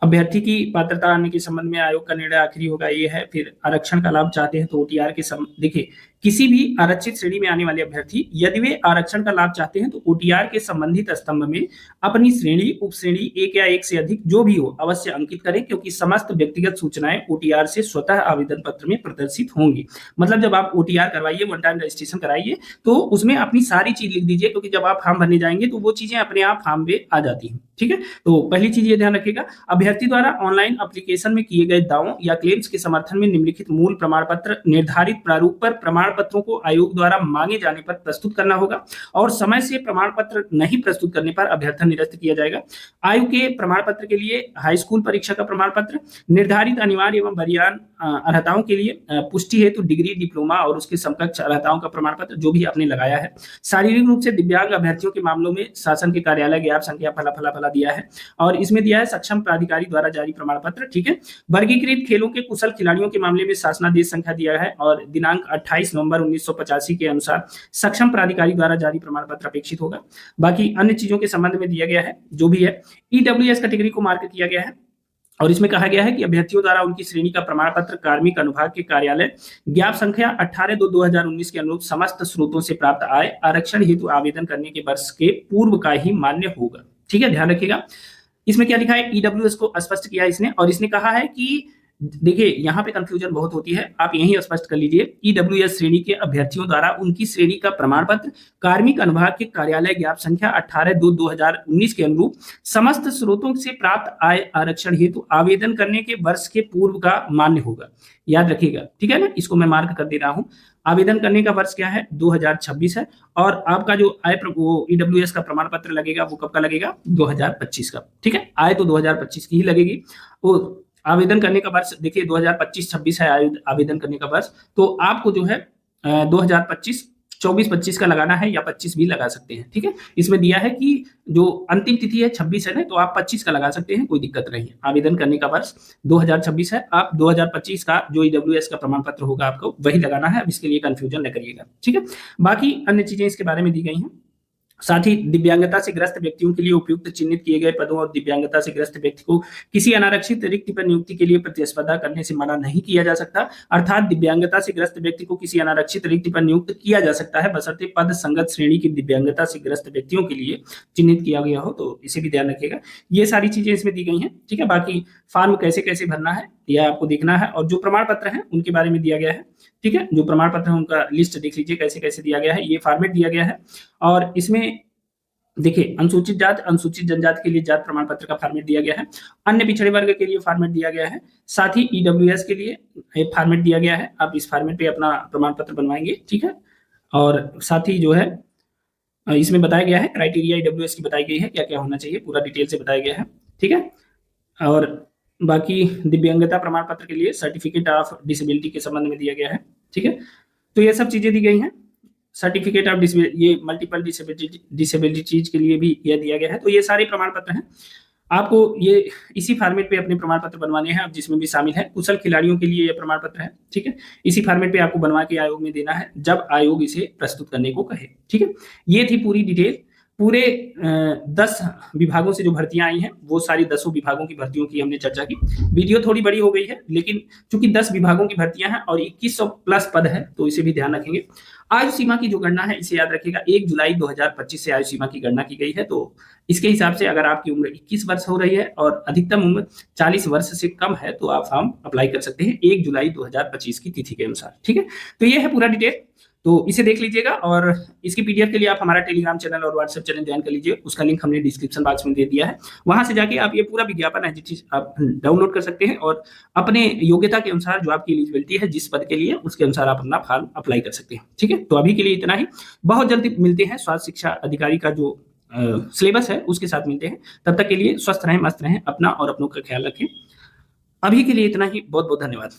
अभ्यर्थी की पात्रता आने के संबंध में आयोग का निर्णय आखिरी होगा, ये है। फिर आरक्षण का लाभ चाहते हैं तो ओटीआर के देखिए किसी भी आरक्षित श्रेणी में आने वाले अभ्यर्थी यदि वे आरक्षण का लाभ चाहते हैं तो ओटीआर के संबंधित स्तंभ में अपनी श्रेणी, उपश्रेणी एक या एक से अधिक जो भी हो अवश्य अंकित करें, क्योंकि समस्त व्यक्तिगत सूचनाएं ओटीआर से स्वतः आवेदन पत्र में प्रदर्शित होंगी। मतलब जब आप ओटीआर करवाइए, वन टाइम रजिस्ट्रेशन कराइए, तो उसमें अपनी सारी चीज लिख दीजिए, क्योंकि जब आप फॉर्म भरने जाएंगे तो वो चीजें अपने आप फॉर्म में आ जाती हैं, ठीक है। तो पहली चीज ये ध्यान रखिएगा, अभ्यर्थी द्वारा ऑनलाइन एप्लीकेशन में किए गए दावों या क्लेम्स के समर्थन में निम्नलिखित मूल प्रमाण पत्र निर्धारित प्रारूप पर प्रमाण पत्रों को आयोग द्वारा मांगे जाने पर प्रस्तुत करना होगा, और समय से प्रमाण पत्र नहीं प्रस्तुत करने पर अभ्यर्थन निरस्त किया जाएगा। आयु के प्रमाण पत्र के लिए हाई स्कूल परीक्षा का प्रमाण पत्र, निर्धारित अनिवार्य एवं वरीयान अर्हताओं के लिए पुष्टि हेतु डिग्री, डिप्लोमा और उसके समकक्ष अर्हताओं का प्रमाण पत्र जो भी आपने लगाया है। शारीरिक रूप से दिव्यांग अभ्यर्थियों के मामलों में शासन के कार्यालय ज्ञाप संख्या फला फला फला दिया है, और इसमें दिया है सक्षम प्राधिकारी द्वारा जारी प्रमाण पत्र, ठीक है। वर्गीकृत खेलों के कुशल खिलाड़ियों के मामले में शासनादेश संख्या दिया है और दिनांक 28 नवंबर 1985 के अनुसार सक्षम प्राधिकारी द्वारा जारी प्रमाण पत्र अपेक्षित होगा। बाकी अन्य चीजों के संबंध में दिया गया है जो भी है। ईडब्ल्यूएस कैटेगरी को मार्क किया गया है और इसमें कहा गया है कि अभ्यर्थियों द्वारा उनकी श्रेणी का प्रमाण पत्र कार्मिक अनुभाग के कार्यालय ज्ञाप संख्या 18/2/2019 के अनुरूप समस्त स्रोतों से प्राप्त आय आरक्षण हेतु आवेदन करने के वर्ष के पूर्व का ही मान्य होगा, ठीक है। ध्यान रखिएगा इसमें क्या लिखा है, ईडब्ल्यूएस को स्पष्ट किया इसने, और इसने कहा है कि देखिए यहाँ पे कंफ्यूजन बहुत होती है, आप यही स्पष्ट कर लीजिए। ईडब्ल्यूएस श्रेणी के अभ्यर्थियों द्वारा उनकी श्रेणी का प्रमाण पत्र कार्मिक अनुभाग के कार्यालय ज्ञाप संख्या 18/2/2019 के अनुरूप समस्त स्रोतों से प्राप्त आय आरक्षण हेतु आवेदन करने के वर्ष के पूर्व का मान्य होगा। याद रखिएगा, ठीक है ना, इसको मैं मार्क कर दे रहा हूँ। आवेदन करने का वर्ष क्या है, 2026 है, और आपका जो आय वो ईडब्ल्यूएस का प्रमाण पत्र लगेगा वो कब का लगेगा, 2025 का, ठीक है। आय तो 2025 की ही लगेगी। वो आवेदन करने का वर्ष देखिए 2025-26 है आवेदन करने का वर्ष, तो आपको जो है 2025 24-25 का लगाना है या 25 भी लगा सकते हैं, ठीक है। इसमें दिया है कि जो अंतिम तिथि है 26 है ना, तो आप 25 का लगा सकते हैं, कोई दिक्कत नहीं है। आवेदन करने का वर्ष 2026 है, आप 2025 का जो ईडब्ल्यूएस का प्रमाण पत्र होगा आपको वही लगाना है। अब इसके लिए कंफ्यूजन न करिएगा, ठीक है। बाकी अन्य चीजें इसके बारे में दी गई हैं। साथ ही दिव्यांगता से ग्रस्त व्यक्तियों के लिए उपयुक्त चिन्हित किए गए पदों और दिव्यांगता से ग्रस्त व्यक्ति को किसी अनारक्षित रिक्त पर नियुक्ति के लिए प्रतिस्पर्धा करने से मना नहीं किया जा सकता। अर्थात दिव्यांगता से ग्रस्त व्यक्ति को किसी अनारक्षित रिक्त पर नियुक्त किया जा सकता है, बशर्ते पद संगत श्रेणी की दिव्यांगता से ग्रस्त व्यक्तियों के लिए चिन्हित किया गया हो, तो इसे भी ध्यान रखिएगा। ये सारी चीजें इसमें दी गई हैं, ठीक है। बाकी फॉर्म कैसे कैसे भरना है यह आपको देखना है, और जो प्रमाण पत्र हैं उनके बारे में दिया गया है, ठीक है। जो प्रमाण पत्र है उनका लिस्ट देख लीजिए कैसे कैसे दिया गया है, ये फॉर्मेट दिया गया है। और इसमें देखिए अनुसूचित जात, अनुसूचित जनजाति के लिए जात प्रमाण पत्र का फॉर्मेट दिया गया है, अन्य पिछड़े वर्ग के लिए फॉर्मेट दिया गया है, साथ ही ईडब्ल्यूएस के लिए एक फॉर्मेट दिया गया है। आप इस फॉर्मेट पे अपना प्रमाण पत्र बनवाएंगे, ठीक है। और साथ ही जो है इसमें बताया गया है क्राइटेरिया ईडब्ल्यूएस की बताई गई है, क्या क्या होना चाहिए, पूरा डिटेल से बताया गया है, ठीक है। और बाकी दिव्यांगता प्रमाण पत्र के लिए सर्टिफिकेट ऑफ डिसेबिलिटी के संबंध में दिया गया है, ठीक है। तो ये सब चीजें दी गई हैं। सर्टिफिकेट ऑफ डिसेबिलिटी, ये मल्टीपल डिसेबिलिटी चीज के लिए भी यह दिया गया है। तो ये सारे प्रमाण पत्र हैं, आपको ये इसी फॉर्मेट पे अपने प्रमाण पत्र बनवाने हैं, अब जिसमें भी शामिल है। कुशल खिलाड़ियों के लिए यह प्रमाण पत्र है, ठीक है। इसी फॉर्मेट पे आपको बनवा के आयोग में देना है जब आयोग इसे प्रस्तुत करने को कहे, ठीक है। ये थी पूरी डिटेल। पूरे 10 विभागों से जो भर्तियां आई हैं वो सारी 10 विभागों की भर्तियों की हमने चर्चा की। वीडियो थोड़ी बड़ी हो गई है, लेकिन चूंकि 10 विभागों की भर्तियां हैं और 2100 प्लस पद है, तो इसे भी ध्यान रखेंगे। आयु सीमा की जो गणना है इसे याद रखिएगा, 1 जुलाई 2025 से आयु सीमा की गणना की गई है। तो इसके हिसाब से अगर आपकी उम्र 21 वर्ष हो रही है और अधिकतम उम्र 40 वर्ष से कम है तो आप फॉर्म अप्लाई कर सकते हैं 1 जुलाई 2025 की तिथि के अनुसार, ठीक है। तो ये है पूरा डिटेल। तो इसे देख लीजिएगा और इसकी पीडीएफ के लिए आप हमारा टेलीग्राम चैनल और व्हाट्सएप चैनल ज्वाइन कर लीजिए। उसका लिंक हमने डिस्क्रिप्शन बॉक्स में दे दिया है। वहां से जाके आप ये पूरा विज्ञापन है चीज आप डाउनलोड कर सकते हैं और अपने योग्यता के अनुसार जो आपकी एलिजिबिलिटी है जिस पद के लिए उसके अनुसार आप अपना फॉर्म अप्लाई कर सकते हैं। ठीक है, तो अभी के लिए इतना ही। बहुत जल्दी मिलते हैं स्वास्थ्य शिक्षा अधिकारी का जो सिलेबस है उसके साथ मिलते हैं। तब तक के लिए स्वस्थ रहें, मस्त रहें, अपना और अपनों का ख्याल रखें। अभी के लिए इतना ही। बहुत बहुत धन्यवाद।